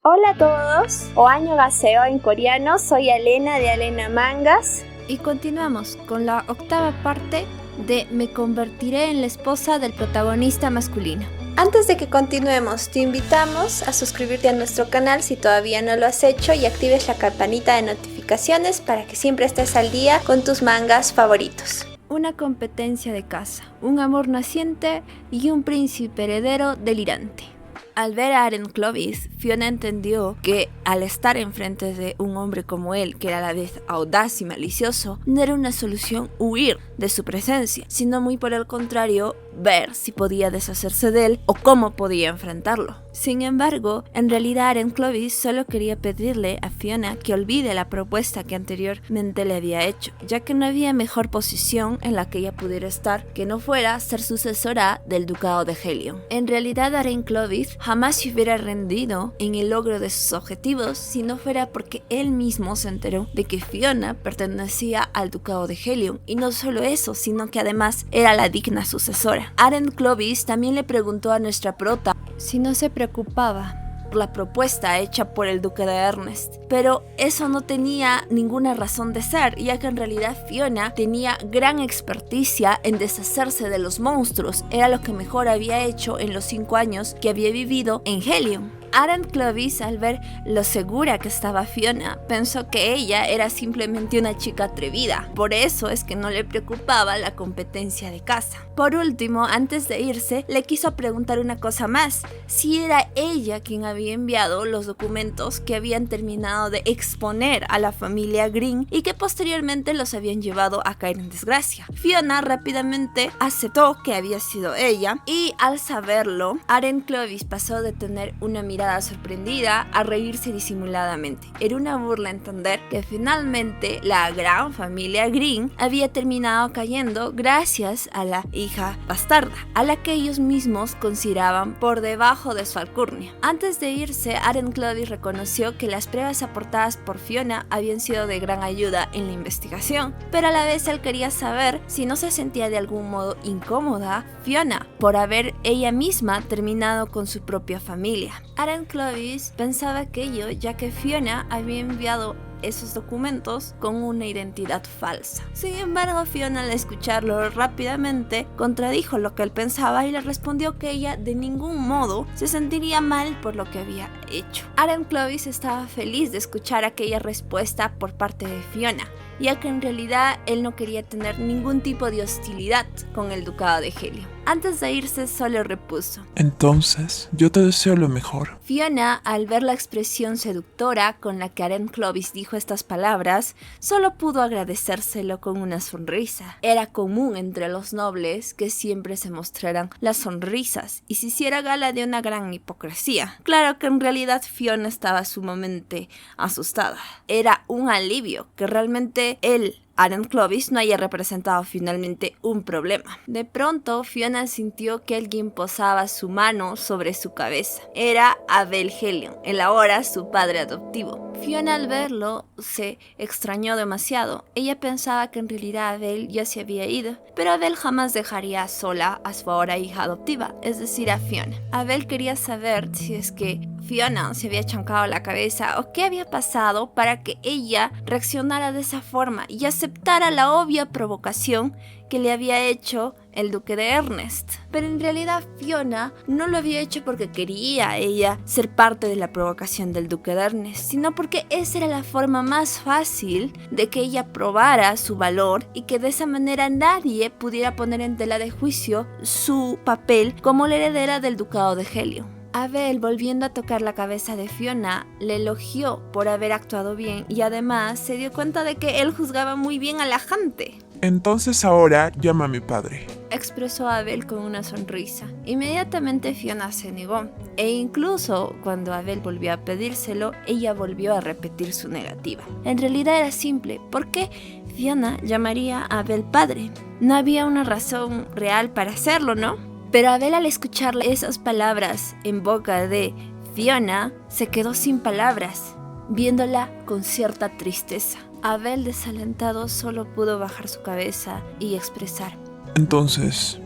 Hola a todos, o annyeonghaseyo en coreano, soy Alena de Alena Mangas. Y continuamos con la octava parte de Me convertiré en la esposa del protagonista masculino. Antes de que continuemos, te invitamos a suscribirte a nuestro canal si todavía no lo has hecho y actives la campanita de notificaciones para que siempre estés al día con tus mangas favoritos. Una competencia de caza, un amor naciente y un príncipe heredero delirante. Al ver a Aren Clovis, Fiona entendió que al estar enfrente de un hombre como él, que era a la vez audaz y malicioso, no era una solución huir de su presencia, sino muy por el contrario, ver si podía deshacerse de él o cómo podía enfrentarlo. Sin embargo, en realidad Aren Clovis solo quería pedirle a Fiona que olvide la propuesta que anteriormente le había hecho, ya que no había mejor posición en la que ella pudiera estar que no fuera ser sucesora del ducado de Helion. En realidad Aren Clovis jamás se hubiera rendido en el logro de sus objetivos si no fuera porque él mismo se enteró de que Fiona pertenecía al ducado de Helion, y no solo eso, sino que además era la digna sucesora. Aren Clovis también le preguntó a nuestra prota si no se preocupaba por la propuesta hecha por el duque de Ernest, pero eso no tenía ninguna razón de ser, ya que en realidad Fiona tenía gran experticia en deshacerse de los monstruos, era lo que mejor había hecho en los 5 años que había vivido en Helion. Aren Clovis, al ver lo segura que estaba Fiona, pensó que ella era simplemente una chica atrevida. Por eso es que no le preocupaba la competencia de caza. Por último, antes de irse, le quiso preguntar una cosa más: si era ella quien había enviado los documentos que habían terminado de exponer a la familia Green y que posteriormente los habían llevado a caer en desgracia. Fiona rápidamente aceptó que había sido ella, y al saberlo, Aren Clovis pasó de tener una mirada sorprendida a reírse disimuladamente. Era una burla entender que finalmente la gran familia Green había terminado cayendo gracias a la hija bastarda, a la que ellos mismos consideraban por debajo de su alcurnia. Antes de irse, Aren Clovis reconoció que las pruebas aportadas por Fiona habían sido de gran ayuda en la investigación, pero a la vez él quería saber si no se sentía de algún modo incómoda Fiona por haber ella misma terminado con su propia familia. Aren Clovis pensaba aquello, ya que Fiona había enviado esos documentos con una identidad falsa. Sin embargo, Fiona, al escucharlo rápidamente, contradijo lo que él pensaba y le respondió que ella de ningún modo se sentiría mal por lo que había hecho. Aren Clovis estaba feliz de escuchar aquella respuesta por parte de Fiona, ya que en realidad él no quería tener ningún tipo de hostilidad con el ducado de Helion. Antes de irse, solo repuso: entonces, yo te deseo lo mejor. Fiona, al ver la expresión seductora con la que Aren Clovis dijo estas palabras, solo pudo agradecérselo con una sonrisa. Era común entre los nobles que siempre se mostraran las sonrisas y se hiciera gala de una gran hipocresía. Claro que en realidad Fiona estaba sumamente asustada. Era un alivio que realmente él, Aren Clovis, no haya representado finalmente un problema. De pronto, Fiona sintió que alguien posaba su mano sobre su cabeza. Era Abel Helion, el ahora su padre adoptivo. Fiona, al verlo, se extrañó demasiado. Ella pensaba que en realidad Abel ya se había ido, pero Abel jamás dejaría sola a su ahora hija adoptiva, es decir, a Fiona. Abel quería saber si es que Fiona se había chancado la cabeza o qué había pasado para que ella reaccionara de esa forma y aceptara la obvia provocación que le había hecho el duque de Ernest. Pero en realidad Fiona no lo había hecho porque quería ella ser parte de la provocación del duque de Ernest, sino porque esa era la forma más fácil de que ella probara su valor y que de esa manera nadie pudiera poner en tela de juicio su papel como la heredera del ducado de Helion. Abel, volviendo a tocar la cabeza de Fiona, le elogió por haber actuado bien y además se dio cuenta de que él juzgaba muy bien a la gente. Entonces ahora llama a mi padre, expresó Abel con una sonrisa. Inmediatamente Fiona se negó, e incluso cuando Abel volvió a pedírselo, ella volvió a repetir su negativa. En realidad era simple: ¿por qué Fiona llamaría a Abel padre? No había una razón real para hacerlo, ¿no? Pero Abel, al escuchar esas palabras en boca de Fiona, se quedó sin palabras, viéndola con cierta tristeza. Abel, desalentado, solo pudo bajar su cabeza y expresar: entonces,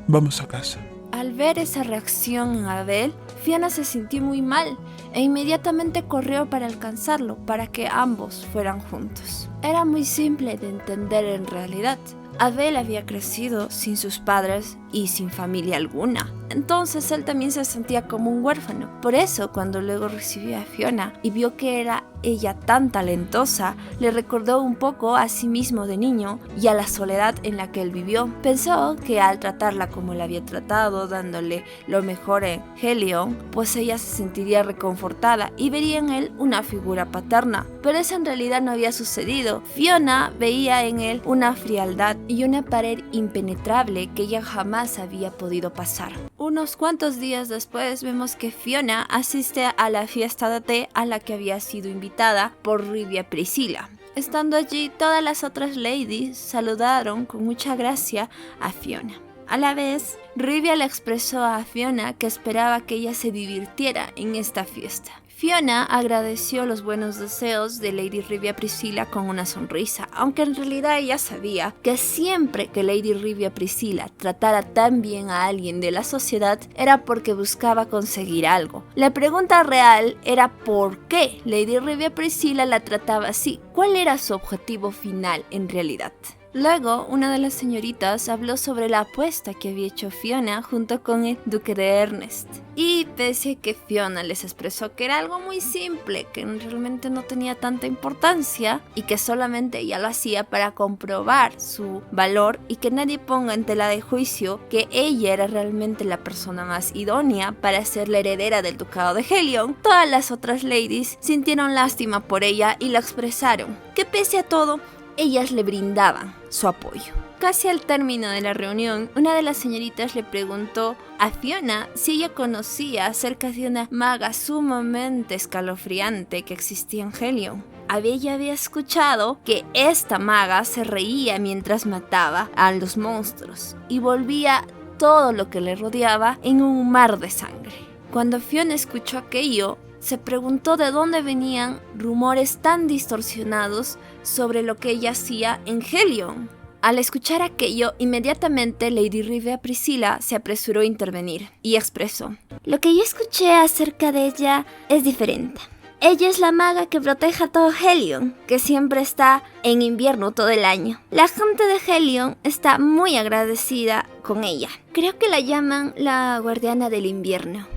vamos a casa. Al ver esa reacción en Abel, Fiona se sintió muy mal e inmediatamente corrió para alcanzarlo, para que ambos fueran juntos. Era muy simple de entender en realidad. Abel había crecido sin sus padres y sin familia alguna, entonces él también se sentía como un huérfano. Por eso, cuando luego recibió a Fiona y vio que era ella tan talentosa, le recordó un poco a sí mismo de niño y a la soledad en la que él vivió. Pensó que al tratarla como la había tratado, dándole lo mejor en Helion, pues ella se sentiría reconfortada y vería en él una figura paterna. Pero eso en realidad no había sucedido. Fiona veía en él una frialdad y una pared impenetrable que ella jamás había podido pasar. Unos cuantos días después vemos que Fiona asiste a la fiesta de té a la que había sido invitada por Rivia Priscilla. Estando allí, todas las otras ladies saludaron con mucha gracia a Fiona. A la vez, Rivia le expresó a Fiona que esperaba que ella se divirtiera en esta fiesta. Fiona agradeció los buenos deseos de Lady Rivia Priscilla con una sonrisa, aunque en realidad ella sabía que siempre que Lady Rivia Priscilla tratara tan bien a alguien de la sociedad era porque buscaba conseguir algo. La pregunta real era por qué Lady Rivia Priscilla la trataba así, cuál era su objetivo final en realidad. Luego, una de las señoritas habló sobre la apuesta que había hecho Fiona junto con el duque de Ernest. Y pese a que Fiona les expresó que era algo muy simple, que realmente no tenía tanta importancia y que solamente ella lo hacía para comprobar su valor y que nadie ponga en tela de juicio que ella era realmente la persona más idónea para ser la heredera del ducado de Helion, todas las otras ladies sintieron lástima por ella y la expresaron, que pese a todo, ellas le brindaban su apoyo. Casi al término de la reunión, una de las señoritas le preguntó a Fiona si ella conocía acerca de una maga sumamente escalofriante que existía en Helion. Ella había escuchado que esta maga se reía mientras mataba a los monstruos y volvía todo lo que le rodeaba en un mar de sangre. Cuando Fiona escuchó aquello, se preguntó de dónde venían rumores tan distorsionados sobre lo que ella hacía en Helion. Al escuchar aquello, inmediatamente Lady Rivia Priscilla se apresuró a intervenir y expresó: lo que yo escuché acerca de ella es diferente. Ella es la maga que protege a todo Helion, que siempre está en invierno todo el año. La gente de Helion está muy agradecida con ella. Creo que la llaman la guardiana del invierno.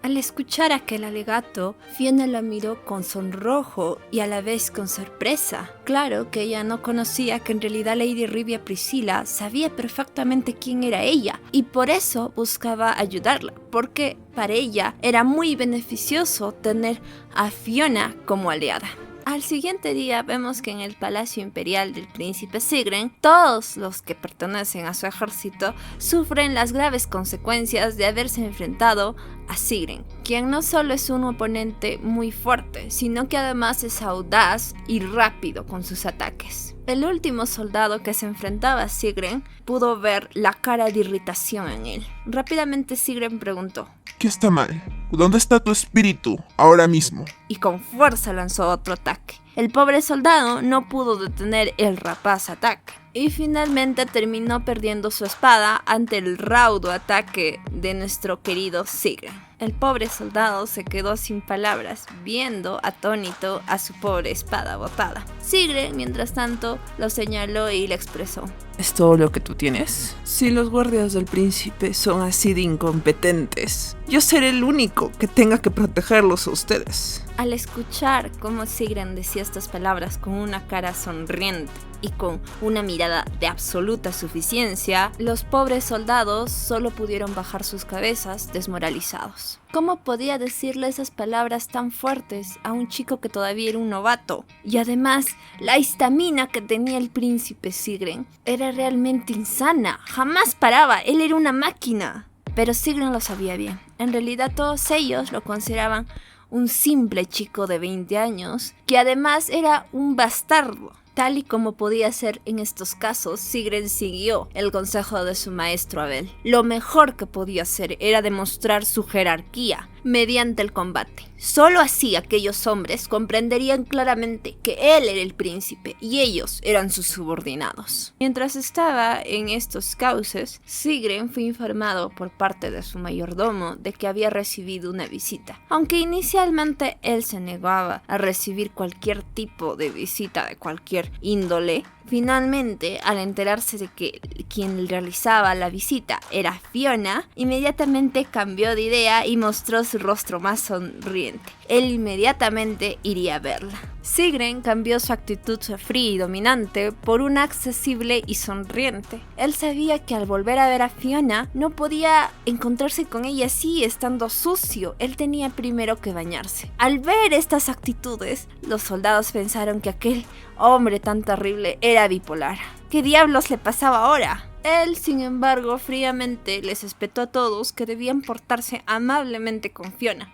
Al escuchar aquel alegato, Fiona la miró con sonrojo y a la vez con sorpresa. Claro que ella no conocía que en realidad Lady Rivia Priscilla sabía perfectamente quién era ella y por eso buscaba ayudarla, porque para ella era muy beneficioso tener a Fiona como aliada. Al siguiente día vemos que en el palacio imperial del príncipe Sigren, todos los que pertenecen a su ejército sufren las graves consecuencias de haberse enfrentado a Sigren, quien no solo es un oponente muy fuerte, sino que además es audaz y rápido con sus ataques. El último soldado que se enfrentaba a Sigren pudo ver la cara de irritación en él. Rápidamente Sigren preguntó: ¿qué está mal? ¿Dónde está tu espíritu ahora mismo? Y con fuerza lanzó otro ataque. El pobre soldado no pudo detener el rapaz ataque y finalmente terminó perdiendo su espada ante el raudo ataque de nuestro querido Sigren. El pobre soldado se quedó sin palabras, viendo atónito a su pobre espada botada. Sigren, mientras tanto, lo señaló y le expresó: ¿es todo lo que tú tienes? Si los guardias del príncipe son así de incompetentes, yo seré el único que tenga que protegerlos a ustedes. Al escuchar cómo Sigren decía estas palabras con una cara sonriente y con una mirada de absoluta suficiencia, los pobres soldados solo pudieron bajar sus cabezas desmoralizados. ¿Cómo podía decirle esas palabras tan fuertes a un chico que todavía era un novato? Y además, la histamina que tenía el príncipe Sigren era realmente insana. Jamás paraba, él era una máquina. Pero Sigren lo sabía bien. En realidad todos ellos lo consideraban un simple chico de 20 años, que además era un bastardo. Tal y como podía ser en estos casos, Sigren siguió el consejo de su maestro Abel. Lo mejor que podía hacer era demostrar su jerarquía, mediante el combate. Solo así aquellos hombres comprenderían claramente que él era el príncipe y ellos eran sus subordinados. Mientras estaba en estos cauces, Sigren fue informado por parte de su mayordomo de que había recibido una visita. Aunque inicialmente él se negaba a recibir cualquier tipo de visita de cualquier índole, finalmente, al enterarse de que quien realizaba la visita era Fiona, inmediatamente cambió de idea y mostró su rostro más sonriente. Él inmediatamente iría a verla. Sigren cambió su actitud fría y dominante por una accesible y sonriente. Él sabía que al volver a ver a Fiona no podía encontrarse con ella así estando sucio. Él tenía primero que bañarse. Al ver estas actitudes, los soldados pensaron que aquel hombre tan terrible era bipolar. ¿Qué diablos le pasaba ahora? Él, sin embargo, fríamente les espetó a todos que debían portarse amablemente con Fiona.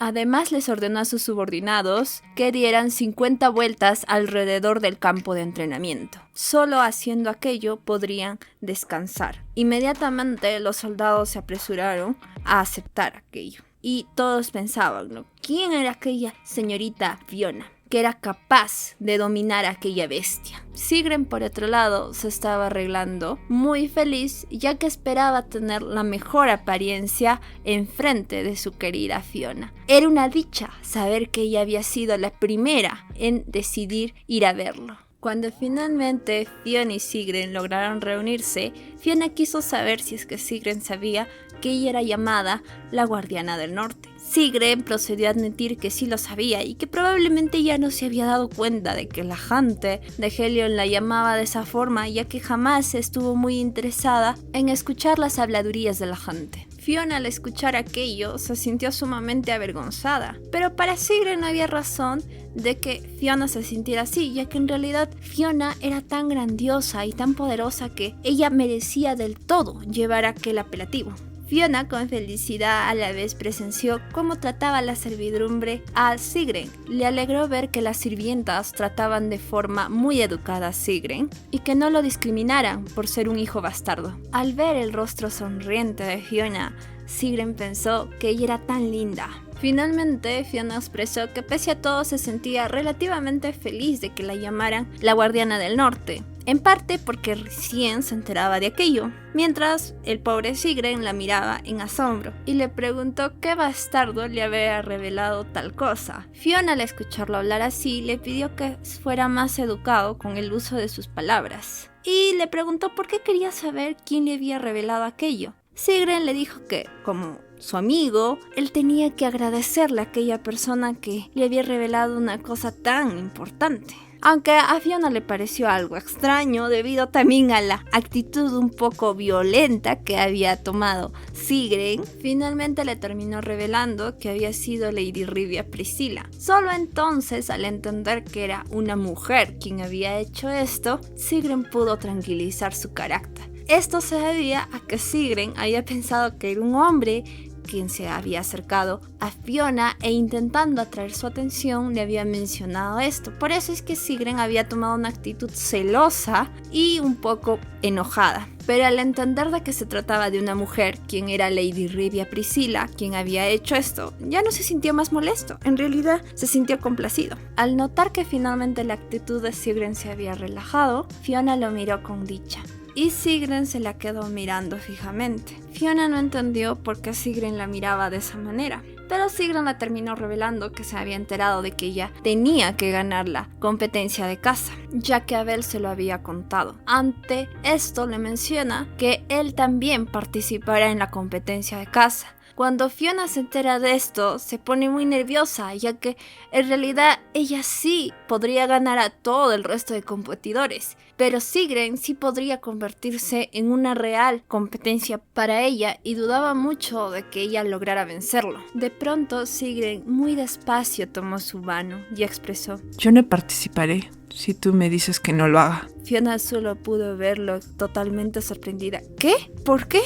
Además les ordenó a sus subordinados que dieran 50 vueltas alrededor del campo de entrenamiento. Solo haciendo aquello podrían descansar. Inmediatamente los soldados se apresuraron a aceptar aquello. Y todos pensaban, ¿no? ¿Quién era aquella señorita Fiona que era capaz de dominar a aquella bestia? Sigren, por otro lado, se estaba arreglando muy feliz, ya que esperaba tener la mejor apariencia enfrente de su querida Fiona. Era una dicha saber que ella había sido la primera en decidir ir a verlo. Cuando finalmente Fiona y Sigren lograron reunirse, Fiona quiso saber si es que Sigren sabía que ella era llamada la Guardiana del Norte. Sigren procedió a admitir que sí lo sabía y que probablemente ya no se había dado cuenta de que la gente de Helion la llamaba de esa forma, ya que jamás estuvo muy interesada en escuchar las habladurías de la gente. Fiona, al escuchar aquello, se sintió sumamente avergonzada, pero para Sigren no había razón de que Fiona se sintiera así, ya que en realidad Fiona era tan grandiosa y tan poderosa que ella merecía del todo llevar aquel apelativo. Fiona, con felicidad a la vez, presenció cómo trataba la servidumbre a Sigren. Le alegró ver que las sirvientas trataban de forma muy educada a Sigren y que no lo discriminaran por ser un hijo bastardo. Al ver el rostro sonriente de Fiona, Sigren pensó que ella era tan linda. Finalmente, Fiona expresó que pese a todo se sentía relativamente feliz de que la llamaran la Guardiana del Norte, en parte porque recién se enteraba de aquello, mientras el pobre Sigren la miraba en asombro y le preguntó qué bastardo le había revelado tal cosa. Fiona, al escucharlo hablar así, le pidió que fuera más educado con el uso de sus palabras y le preguntó por qué quería saber quién le había revelado aquello. Sigren le dijo que, como su amigo, él tenía que agradecerle a aquella persona que le había revelado una cosa tan importante. Aunque a Fiona le pareció algo extraño debido también a la actitud un poco violenta que había tomado Sigren, finalmente le terminó revelando que había sido Lady Rivia Priscilla. Solo entonces, al entender que era una mujer quien había hecho esto, Sigren pudo tranquilizar su carácter. Esto se debía a que Sigren había pensado que era un hombre quien se había acercado a Fiona e intentando atraer su atención le había mencionado esto. Por eso es que Sigren había tomado una actitud celosa y un poco enojada. Pero al entender de que se trataba de una mujer, quien era Lady Rivia Priscilla, quien había hecho esto, ya no se sintió más molesto. En realidad se sintió complacido. Al notar que finalmente la actitud de Sigren se había relajado, Fiona lo miró con dicha. Y Sigren se la quedó mirando fijamente. Fiona no entendió por qué Sigren la miraba de esa manera, pero Sigren la terminó revelando que se había enterado de que ella tenía que ganar la competencia de caza, ya que Abel se lo había contado. Ante esto le menciona que él también participará en la competencia de caza. Cuando Fiona se entera de esto, se pone muy nerviosa, ya que en realidad ella sí podría ganar a todo el resto de competidores, pero Sigren sí podría convertirse en una real competencia para ella y dudaba mucho de que ella lograra vencerlo. De pronto, Sigren muy despacio tomó su mano y expresó: Yo no participaré si tú me dices que no lo haga. Fiona solo pudo verlo totalmente sorprendida. ¿Qué? ¿Por qué?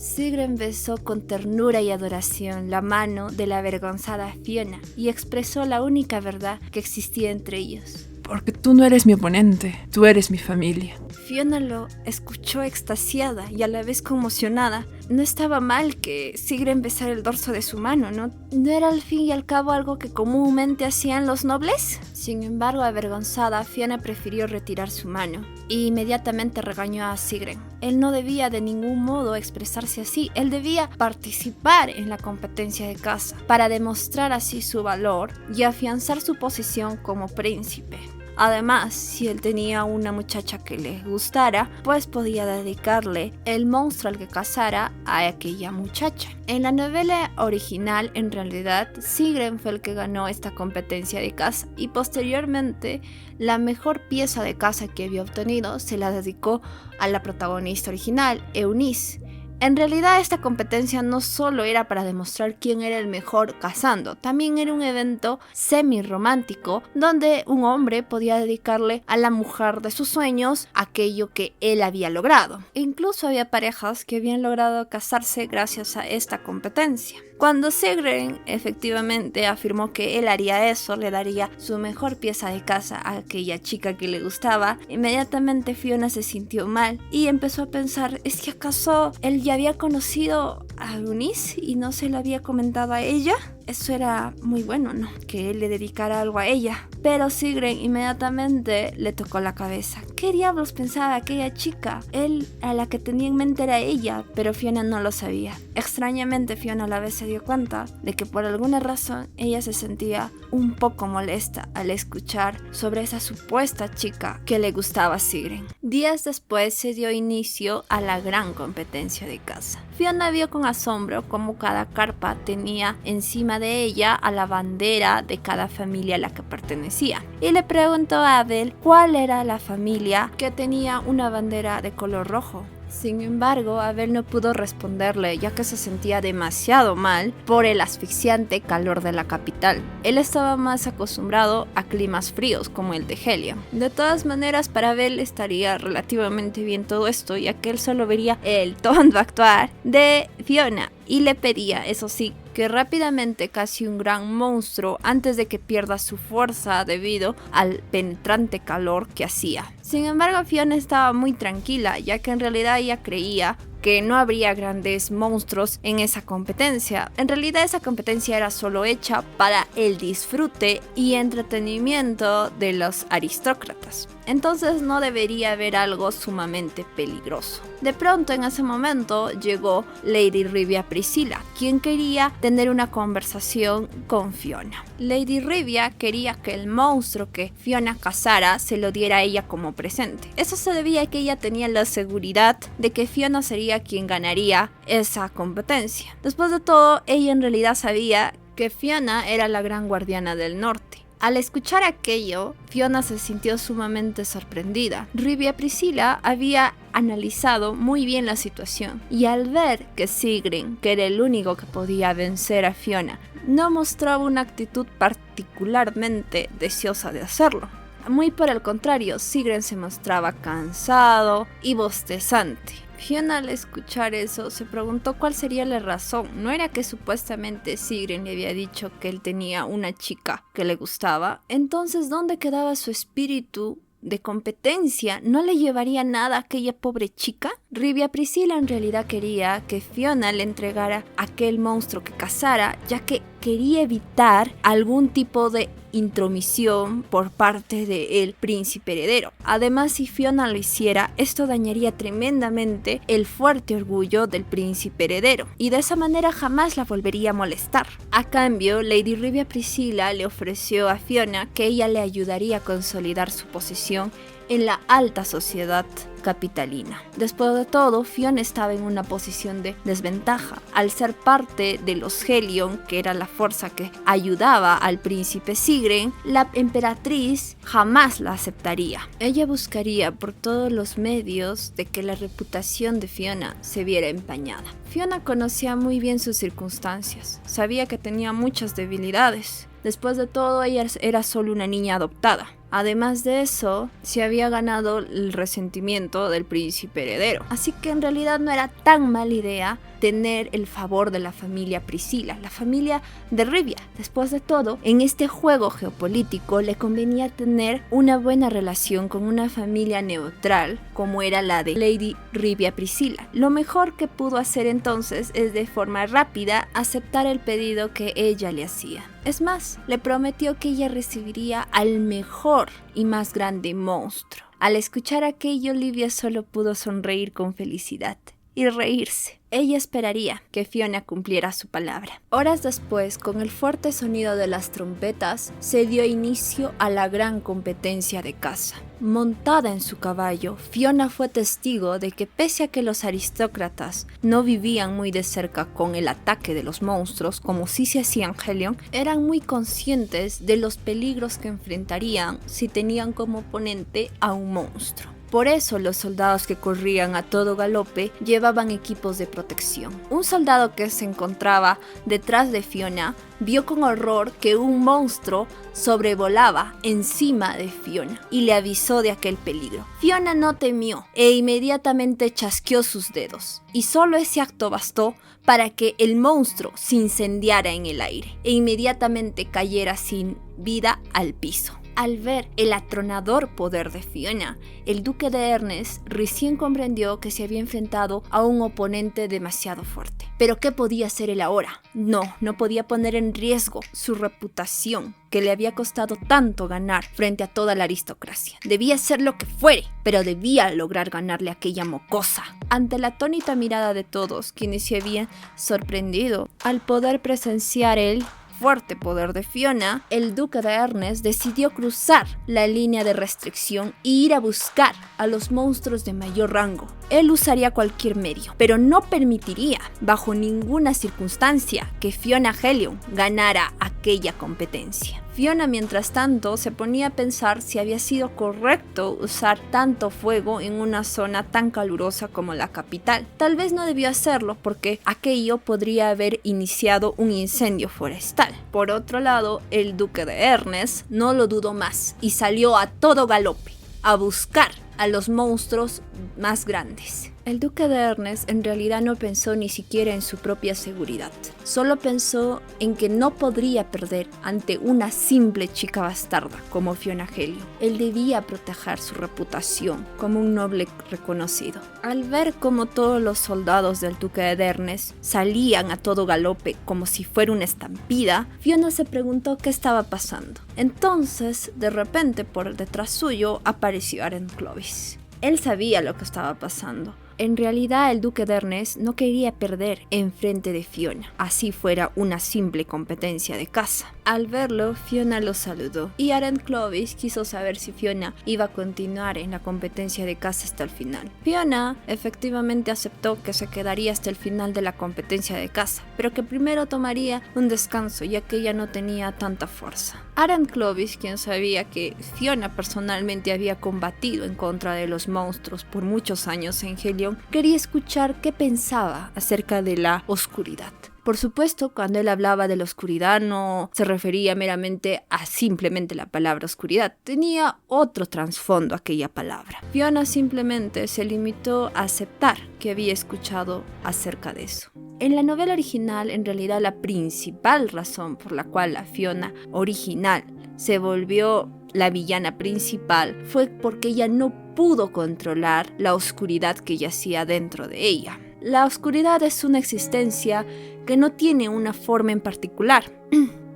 Sigren besó con ternura y adoración la mano de la avergonzada Fiona y expresó la única verdad que existía entre ellos. Porque tú no eres mi oponente, tú eres mi familia. Fiona lo escuchó extasiada y a la vez conmocionada, no estaba mal que Sigrun besara el dorso de su mano, ¿no? ¿No era al fin y al cabo algo que comúnmente hacían los nobles? Sin embargo, avergonzada, Fiona prefirió retirar su mano e inmediatamente regañó a Sigrun. Él no debía de ningún modo expresarse así, él debía participar en la competencia de caza para demostrar así su valor y afianzar su posición como príncipe. Además, si él tenía una muchacha que le gustara, pues podía dedicarle el monstruo al que cazara a aquella muchacha. En la novela original, en realidad, Sigrun fue el que ganó esta competencia de caza y posteriormente la mejor pieza de caza que había obtenido se la dedicó a la protagonista original, Eunice. En realidad esta competencia no solo era para demostrar quién era el mejor cazando, también era un evento semi-romántico donde un hombre podía dedicarle a la mujer de sus sueños aquello que él había logrado. E incluso había parejas que habían logrado casarse gracias a esta competencia. Cuando Sigrun efectivamente afirmó que él haría eso, le daría su mejor pieza de caza a aquella chica que le gustaba, inmediatamente Fiona se sintió mal y empezó a pensar, ¿es que acaso él ya había conocido a Eunice y no se lo había comentado a ella? Eso era muy bueno, ¿no? Que él le dedicara algo a ella. Pero Sigrun inmediatamente le tocó la cabeza. ¿Qué diablos pensaba aquella chica? Él a la que tenía en mente era ella, pero Fiona no lo sabía. Extrañamente Fiona a la vez se dio cuenta de que por alguna razón ella se sentía un poco molesta al escuchar sobre esa supuesta chica que le gustaba a Sigrun. Días después se dio inicio a la gran competencia de caza. Fiona vio con asombro cómo cada carpa tenía encima de ella a la bandera de cada familia a la que pertenecía. Y le preguntó a Abel cuál era la familia que tenía una bandera de color rojo. Sin embargo, Abel no pudo responderle ya que se sentía demasiado mal por el asfixiante calor de la capital. Él estaba más acostumbrado a climas fríos como el de Helion. De todas maneras, para Abel estaría relativamente bien todo esto, ya que él solo vería el tonto actuar de Fiona y le pedía, eso sí, que rápidamente case un gran monstruo antes de que pierda su fuerza debido al penetrante calor que hacía. Sin embargo, Fiona estaba muy tranquila, ya que en realidad ella creía que no habría grandes monstruos en esa competencia. En realidad esa competencia era solo hecha para el disfrute y entretenimiento de los aristócratas. Entonces no debería haber algo sumamente peligroso. De pronto en ese momento llegó Lady Rivia Priscilla, quien quería tener una conversación con Fiona. Lady Rivia quería que el monstruo que Fiona cazara se lo diera a ella como presente. Eso se debía a que ella tenía la seguridad de que Fiona sería quien ganaría esa competencia. Después de todo, ella en realidad sabía que Fiona era la gran guardiana del norte. Al escuchar aquello, Fiona se sintió sumamente sorprendida. Rivia Priscilla había analizado muy bien la situación y al ver que Sigrun, que era el único que podía vencer a Fiona, no mostraba una actitud particularmente deseosa de hacerlo. Muy por el contrario, Sigrun se mostraba cansado y bostezante. Fiona al escuchar eso se preguntó cuál sería la razón. ¿No era que supuestamente Sigrun le había dicho que él tenía una chica que le gustaba? Entonces, ¿dónde quedaba su espíritu de competencia? ¿No le llevaría nada a aquella pobre chica? Rivia Priscilla en realidad quería que Fiona le entregara aquel monstruo que cazara, ya que quería evitar algún tipo de intromisión por parte del príncipe heredero. Además, si Fiona lo hiciera, esto dañaría tremendamente el fuerte orgullo del príncipe heredero y de esa manera jamás la volvería a molestar. A cambio, Lady Rivia Priscilla le ofreció a Fiona que ella le ayudaría a consolidar su posición en la alta sociedad capitalina. Después de todo, Fiona estaba en una posición de desventaja. Al ser parte de los Helion, que era la fuerza que ayudaba al príncipe Sigrun, la emperatriz jamás la aceptaría. Ella buscaría por todos los medios de que la reputación de Fiona se viera empañada. Fiona conocía muy bien sus circunstancias, sabía que tenía muchas debilidades. Después de todo, ella era solo una niña adoptada. Además de eso, se había ganado el resentimiento del príncipe heredero. Así que en realidad no era tan mala idea tener el favor de la familia Priscilla, la familia de Rivia. Después de todo, en este juego geopolítico le convenía tener una buena relación con una familia neutral como era la de Lady Rivia Priscilla. Lo mejor que pudo hacer entonces es de forma rápida aceptar el pedido que ella le hacía. Es más, le prometió que ella recibiría al mejor y más grande monstruo. Al escuchar aquello, Livia solo pudo sonreír con felicidad y reírse. Ella esperaría que Fiona cumpliera su palabra. Horas después, con el fuerte sonido de las trompetas, se dio inicio a la gran competencia de caza. Montada en su caballo, Fiona fue testigo de que pese a que los aristócratas no vivían muy de cerca con el ataque de los monstruos, como sí se hacía en Helion, eran muy conscientes de los peligros que enfrentarían si tenían como oponente a un monstruo. Por eso los soldados que corrían a todo galope llevaban equipos de protección. Un soldado que se encontraba detrás de Fiona vio con horror que un monstruo sobrevolaba encima de Fiona y le avisó de aquel peligro. Fiona no temió e inmediatamente chasqueó sus dedos, y solo ese acto bastó para que el monstruo se incendiara en el aire e inmediatamente cayera sin vida al piso. Al ver el atronador poder de Fiona, el duque de Ernest recién comprendió que se había enfrentado a un oponente demasiado fuerte. ¿Pero qué podía hacer él ahora? No podía poner en riesgo su reputación, que le había costado tanto ganar frente a toda la aristocracia. Debía hacer lo que fuere, pero debía lograr ganarle a aquella mocosa. Ante la atónita mirada de todos, quienes se habían sorprendido al poder presenciar el fuerte poder de Fiona, el duque de Ernest decidió cruzar la línea de restricción e ir a buscar a los monstruos de mayor rango. Él usaría cualquier medio, pero no permitiría, bajo ninguna circunstancia, que Fiona Helion ganara aquella competencia. Fiona, mientras tanto, se ponía a pensar si había sido correcto usar tanto fuego en una zona tan calurosa como la capital. Tal vez no debió hacerlo porque aquello podría haber iniciado un incendio forestal. Por otro lado, el duque de Ernest no lo dudó más y salió a todo galope a buscar a los monstruos más grandes. El duque de Ernest en realidad no pensó ni siquiera en su propia seguridad. Solo pensó en que no podría perder ante una simple chica bastarda como Fiona Helion. Él debía proteger su reputación como un noble reconocido. Al ver cómo todos los soldados del duque de Ernest salían a todo galope como si fuera una estampida, Fiona se preguntó qué estaba pasando. Entonces, de repente, por detrás suyo apareció Aren Clovis. Él sabía lo que estaba pasando. En realidad, el duque de Ernest no quería perder en frente de Fiona, así fuera una simple competencia de caza. Al verlo, Fiona lo saludó y Aren Clovis quiso saber si Fiona iba a continuar en la competencia de caza hasta el final. Fiona efectivamente aceptó que se quedaría hasta el final de la competencia de caza, pero que primero tomaría un descanso ya que ella no tenía tanta fuerza. Aren Clovis, quien sabía que Fiona personalmente había combatido en contra de los monstruos por muchos años en Helion, quería escuchar qué pensaba acerca de la oscuridad. Por supuesto, cuando él hablaba de la oscuridad no se refería meramente a simplemente la palabra oscuridad. Tenía otro trasfondo aquella palabra. Fiona simplemente se limitó a aceptar que había escuchado acerca de eso. En la novela original, en realidad la principal razón por la cual la Fiona original se volvió la villana principal fue porque ella no pudo controlar la oscuridad que yacía dentro de ella. La oscuridad es una existencia que no tiene una forma en particular.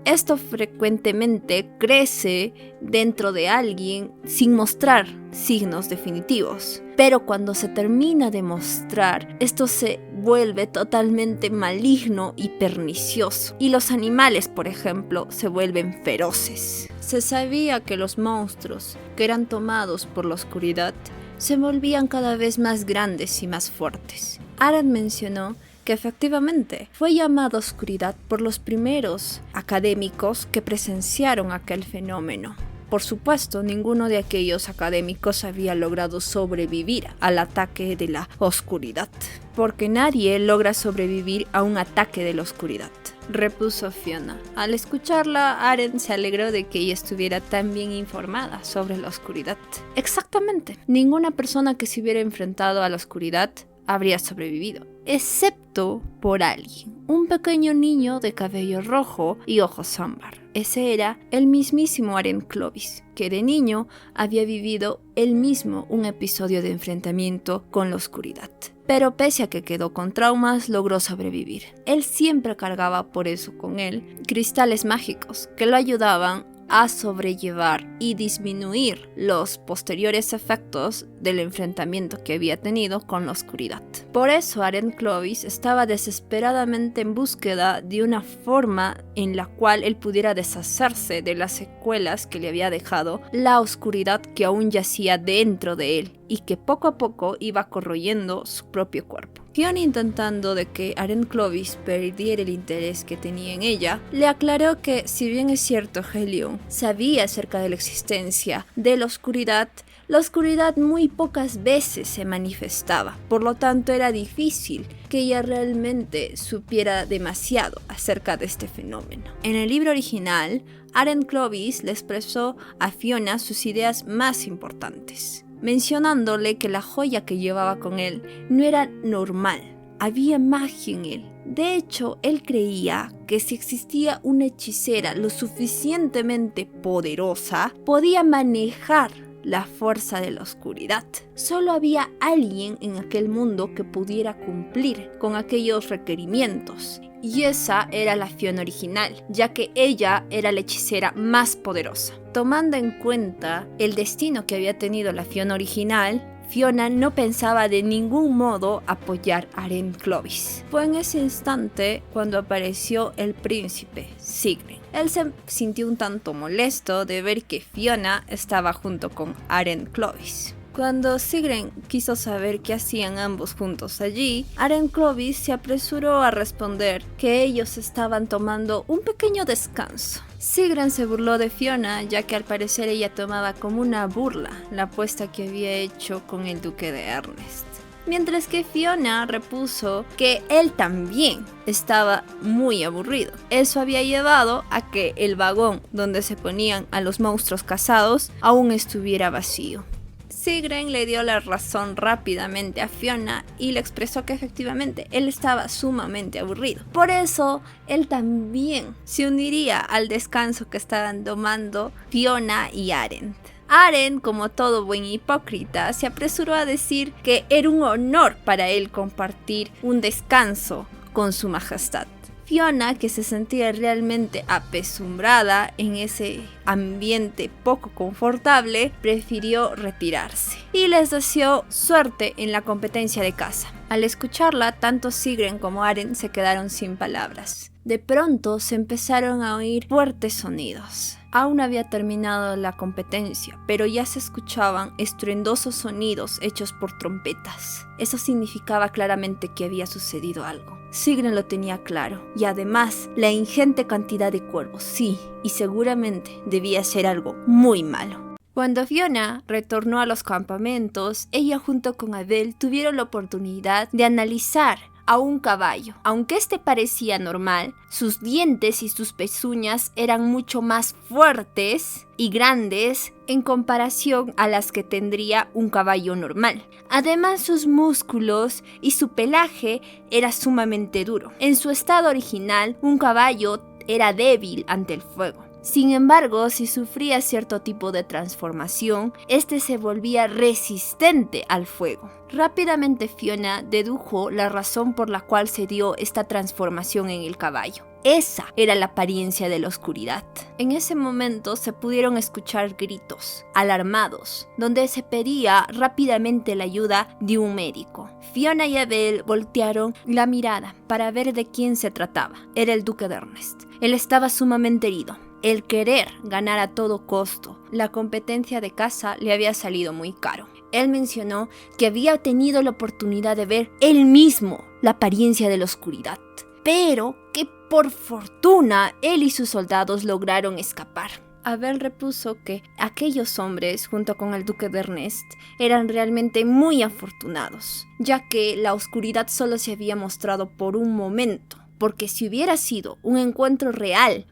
Esto frecuentemente crece dentro de alguien sin mostrar signos definitivos. Pero cuando se termina de mostrar, esto se vuelve totalmente maligno y pernicioso. Y los animales, por ejemplo, se vuelven feroces. Se sabía que los monstruos que eran tomados por la oscuridad se volvían cada vez más grandes y más fuertes. Aren mencionó que efectivamente fue llamada oscuridad por los primeros académicos que presenciaron aquel fenómeno. Por supuesto, ninguno de aquellos académicos había logrado sobrevivir al ataque de la oscuridad, porque nadie logra sobrevivir a un ataque de la oscuridad, repuso Fiona. Al escucharla, Aren se alegró de que ella estuviera tan bien informada sobre la oscuridad. Exactamente, ninguna persona que se hubiera enfrentado a la oscuridad habría sobrevivido, excepto por alguien, un pequeño niño de cabello rojo y ojos ámbar. Ese era el mismísimo Aren Clovis, que de niño había vivido él mismo un episodio de enfrentamiento con la oscuridad. Pero pese a que quedó con traumas, logró sobrevivir. Él siempre cargaba por eso con él cristales mágicos que lo ayudaban a sobrellevar y disminuir los posteriores efectos del enfrentamiento que había tenido con la oscuridad. Por eso Aren Clovis estaba desesperadamente en búsqueda de una forma en la cual él pudiera deshacerse de las secuelas que le había dejado la oscuridad que aún yacía dentro de él y que poco a poco iba corroyendo su propio cuerpo. Fiona, intentando de que Aren Clovis perdiera el interés que tenía en ella, le aclaró que si bien es cierto Helion sabía acerca de la existencia de la oscuridad muy pocas veces se manifestaba, por lo tanto era difícil que ella realmente supiera demasiado acerca de este fenómeno. En el libro original, Aren Clovis le expresó a Fiona sus ideas más importantes, mencionándole que la joya que llevaba con él no era normal, había magia en él. De hecho, él creía que si existía una hechicera lo suficientemente poderosa, podía manejar la fuerza de la oscuridad. Solo había alguien en aquel mundo que pudiera cumplir con aquellos requerimientos. Y esa era la Fiona original, ya que ella era la hechicera más poderosa. Tomando en cuenta el destino que había tenido la Fiona original, Fiona no pensaba de ningún modo apoyar a Aren Clovis. Fue en ese instante cuando apareció el príncipe Sigren. Él se sintió un tanto molesto de ver que Fiona estaba junto con Aren Clovis. Cuando Sigren quiso saber qué hacían ambos juntos allí, Aren Clovis se apresuró a responder que ellos estaban tomando un pequeño descanso. Sigren se burló de Fiona, ya que al parecer ella tomaba como una burla la apuesta que había hecho con el duque de Ernest. Mientras que Fiona repuso que él también estaba muy aburrido. Eso había llevado a que el vagón donde se ponían a los monstruos cazados aún estuviera vacío. Sigren le dio la razón rápidamente a Fiona y le expresó que efectivamente él estaba sumamente aburrido. Por eso, él también se uniría al descanso que estaban tomando Fiona y Aren. Aren, como todo buen hipócrita, se apresuró a decir que era un honor para él compartir un descanso con su majestad. Fiona, que se sentía realmente apesumbrada en ese ambiente poco confortable, prefirió retirarse y les deseó suerte en la competencia de caza. Al escucharla, tanto Sigren como Aren se quedaron sin palabras. De pronto se empezaron a oír fuertes sonidos. Aún no había terminado la competencia, pero ya se escuchaban estruendosos sonidos hechos por trompetas. Eso significaba claramente que había sucedido algo. Sigren lo tenía claro, y además la ingente cantidad de cuervos, sí, y seguramente debía ser algo muy malo. Cuando Fiona retornó a los campamentos, ella junto con Abel tuvieron la oportunidad de analizar a un caballo. Aunque este parecía normal, sus dientes y sus pezuñas eran mucho más fuertes y grandes en comparación a las que tendría un caballo normal. Además, sus músculos y su pelaje era sumamente duro. En su estado original, un caballo era débil ante el fuego. Sin embargo, si sufría cierto tipo de transformación, este se volvía resistente al fuego. Rápidamente Fiona dedujo la razón por la cual se dio esta transformación en el caballo. Esa era la apariencia de la oscuridad. En ese momento se pudieron escuchar gritos alarmados, donde se pedía rápidamente la ayuda de un médico. Fiona y Abel voltearon la mirada para ver de quién se trataba. Era el duque de Ernest. Él estaba sumamente herido. El querer ganar a todo costo la competencia de caza le había salido muy caro. Él mencionó que había tenido la oportunidad de ver él mismo la apariencia de la oscuridad, pero que por fortuna él y sus soldados lograron escapar. Abel repuso que aquellos hombres, junto con el duque de Ernest, eran realmente muy afortunados, ya que la oscuridad solo se había mostrado por un momento, porque si hubiera sido un encuentro real,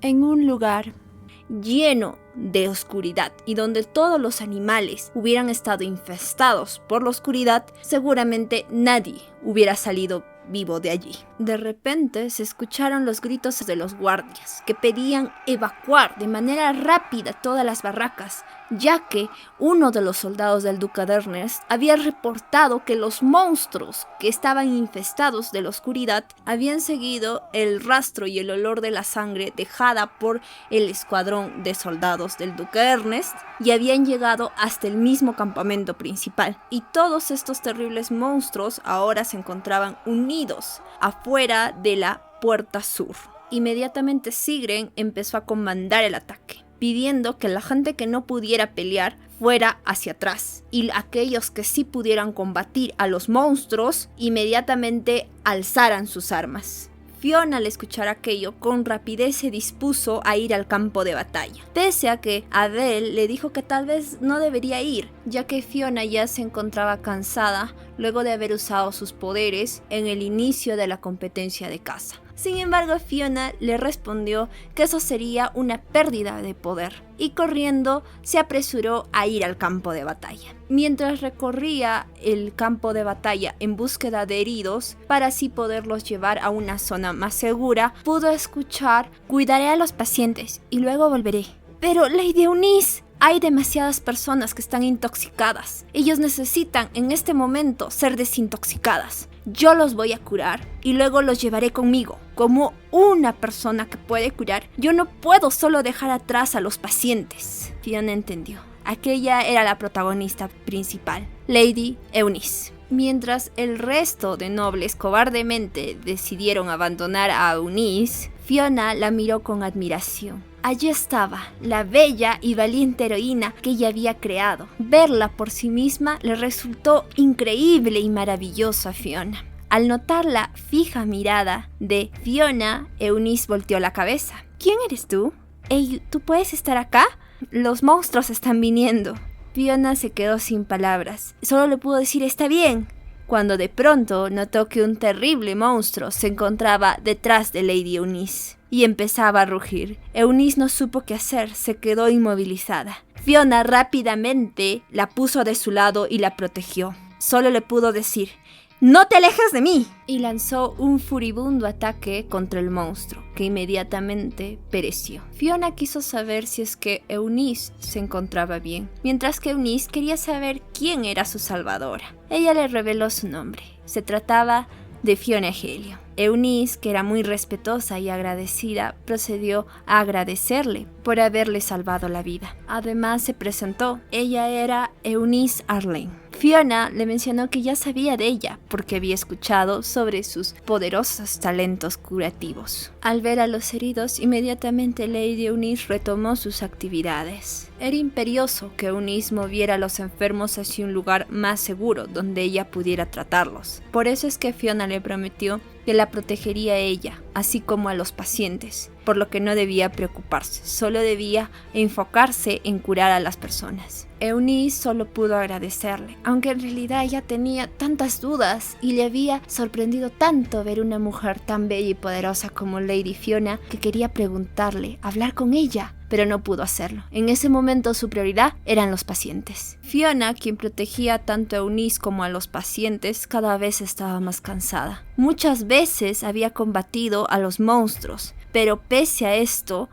en un lugar lleno de oscuridad y donde todos los animales hubieran estado infestados por la oscuridad, seguramente nadie hubiera salido vivo de allí. De repente se escucharon los gritos de los guardias que pedían evacuar de manera rápida todas las barracas, ya que uno de los soldados del duque de Ernest había reportado que los monstruos que estaban infestados de la oscuridad habían seguido el rastro y el olor de la sangre dejada por el escuadrón de soldados del duque de Ernest y habían llegado hasta el mismo campamento principal. Y todos estos terribles monstruos ahora se encontraban unidos afuera de la puerta sur. Inmediatamente Sigren empezó a comandar el ataque, pidiendo que la gente que no pudiera pelear fuera hacia atrás y aquellos que sí pudieran combatir a los monstruos inmediatamente alzaran sus armas. Fiona, al escuchar aquello, con rapidez se dispuso a ir al campo de batalla, pese a que Adele le dijo que tal vez no debería ir, ya que Fiona ya se encontraba cansada luego de haber usado sus poderes en el inicio de la competencia de caza. Sin embargo, Fiona le respondió que eso sería una pérdida de poder y corriendo se apresuró a ir al campo de batalla. Mientras recorría el campo de batalla en búsqueda de heridos para así poderlos llevar a una zona más segura, pudo escuchar: "Cuidaré a los pacientes y luego volveré". "Pero Lady Eunice, hay demasiadas personas que están intoxicadas. Ellos necesitan en este momento ser desintoxicadas. Yo los voy a curar y luego los llevaré conmigo. Como una persona que puede curar, yo no puedo solo dejar atrás a los pacientes". Fiona entendió. Aquella era la protagonista principal, Lady Eunice. Mientras el resto de nobles cobardemente decidieron abandonar a Eunice, Fiona la miró con admiración. Allí estaba, la bella y valiente heroína que ella había creado. Verla por sí misma le resultó increíble y maravilloso a Fiona. Al notar la fija mirada de Fiona, Eunice volteó la cabeza. "¿Quién eres tú? Ey, ¿tú puedes estar acá? Los monstruos están viniendo". Fiona se quedó sin palabras. Solo le pudo decir "está bien", cuando de pronto notó que un terrible monstruo se encontraba detrás de Lady Eunice y empezaba a rugir. Eunice no supo qué hacer, se quedó inmovilizada. Fiona rápidamente la puso de su lado y la protegió. Solo le pudo decir "¡no te alejes de mí!" y lanzó un furibundo ataque contra el monstruo, que inmediatamente pereció. Fiona quiso saber si es que Eunice se encontraba bien, mientras que Eunice quería saber quién era su salvadora. Ella le reveló su nombre. Se trataba de Fiona Helio. Eunice, que era muy respetuosa y agradecida, procedió a agradecerle por haberle salvado la vida. Además se presentó. Ella era Eunice Arlene. Fiona le mencionó que ya sabía de ella porque había escuchado sobre sus poderosos talentos curativos. Al ver a los heridos, inmediatamente Lady Eunice retomó sus actividades. Era imperioso que Eunice moviera a los enfermos hacia un lugar más seguro donde ella pudiera tratarlos. Por eso es que Fiona le prometió que la protegería a ella, así como a los pacientes, por lo que no debía preocuparse, solo debía enfocarse en curar a las personas. Eunice solo pudo agradecerle, aunque en realidad ella tenía tantas dudas y le había sorprendido tanto ver una mujer tan bella y poderosa como Lady Fiona que quería preguntarle, hablar con ella, pero no pudo hacerlo. En ese momento su prioridad eran los pacientes. Fiona, quien protegía tanto a Eunice como a los pacientes, cada vez estaba más cansada. Muchas veces había combatido a los monstruos, pero pese a esto,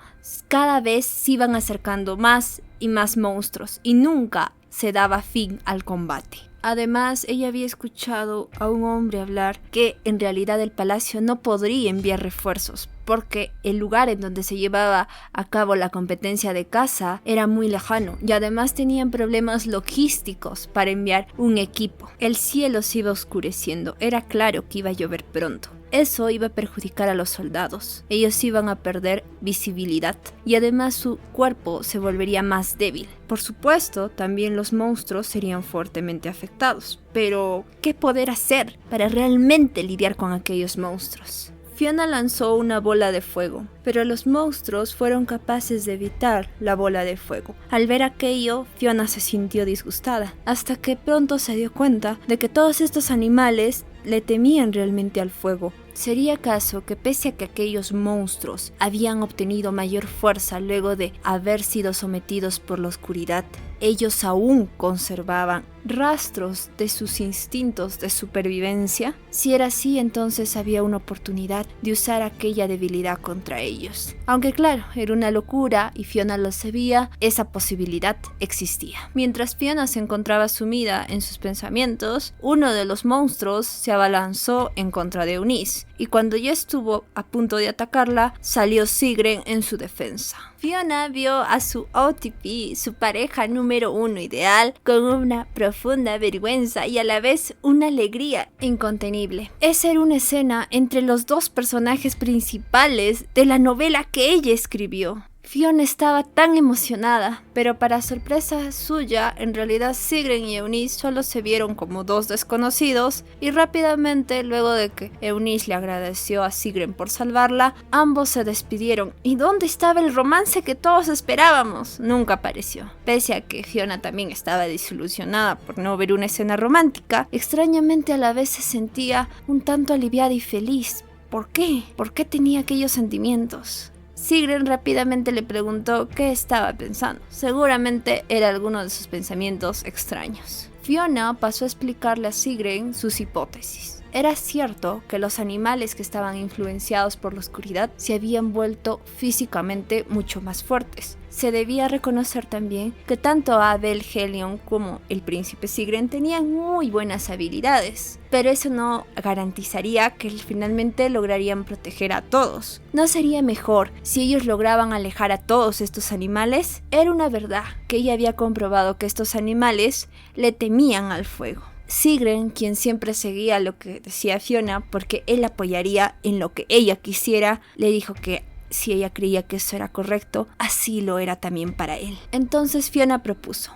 cada vez se iban acercando más y más monstruos y nunca se daba fin al combate. Además, ella había escuchado a un hombre hablar que en realidad el palacio no podría enviar refuerzos porque el lugar en donde se llevaba a cabo la competencia de caza era muy lejano y además tenían problemas logísticos para enviar un equipo. El cielo se iba oscureciendo, era claro que iba a llover pronto. Eso iba a perjudicar a los soldados. Ellos iban a perder visibilidad y además su cuerpo se volvería más débil. Por supuesto, también los monstruos serían fuertemente afectados. Pero, ¿qué poder hacer para realmente lidiar con aquellos monstruos? Fiona lanzó una bola de fuego, pero los monstruos fueron capaces de evitar la bola de fuego. Al ver aquello, Fiona se sintió disgustada, hasta que pronto se dio cuenta de que todos estos animales le temían realmente al fuego ¿Sería acaso que pese a que aquellos monstruos habían obtenido mayor fuerza luego de haber sido sometidos por la oscuridad, ellos aún conservaban rastros de sus instintos de supervivencia? Si era así, entonces había una oportunidad de usar aquella debilidad contra ellos. Aunque claro, era una locura y Fiona lo sabía, esa posibilidad existía. Mientras Fiona se encontraba sumida en sus pensamientos, uno de los monstruos se abalanzó en contra de Eunice, y cuando ya estuvo a punto de atacarla, salió Sigrun en su defensa. Fiona vio a su OTP, su pareja número 1 ideal, con una profunda vergüenza y a la vez una alegría incontenible. Esa era una escena entre los dos personajes principales de la novela que ella escribió. Fiona estaba tan emocionada, pero para sorpresa suya, en realidad Sigrun y Eunice solo se vieron como dos desconocidos y rápidamente, luego de que Eunice le agradeció a Sigrun por salvarla, ambos se despidieron. ¿Y dónde estaba el romance que todos esperábamos? Nunca apareció. Pese a que Fiona también estaba desilusionada por no ver una escena romántica, extrañamente a la vez se sentía un tanto aliviada y feliz. ¿Por qué? ¿Por qué tenía aquellos sentimientos? Sigrun rápidamente le preguntó qué estaba pensando. Seguramente era alguno de sus pensamientos extraños. Fiona pasó a explicarle a Sigrun sus hipótesis. Era cierto que los animales que estaban influenciados por la oscuridad se habían vuelto físicamente mucho más fuertes. Se debía reconocer también que tanto Abel Helion como el príncipe Sigrun tenían muy buenas habilidades, pero eso no garantizaría que finalmente lograrían proteger a todos. ¿No sería mejor si ellos lograban alejar a todos estos animales? Era una verdad que ella había comprobado que estos animales le temían al fuego. Sigrun, quien siempre seguía lo que decía Fiona porque él apoyaría en lo que ella quisiera, le dijo que si ella creía que eso era correcto, así lo era también para él. Entonces Fiona propuso: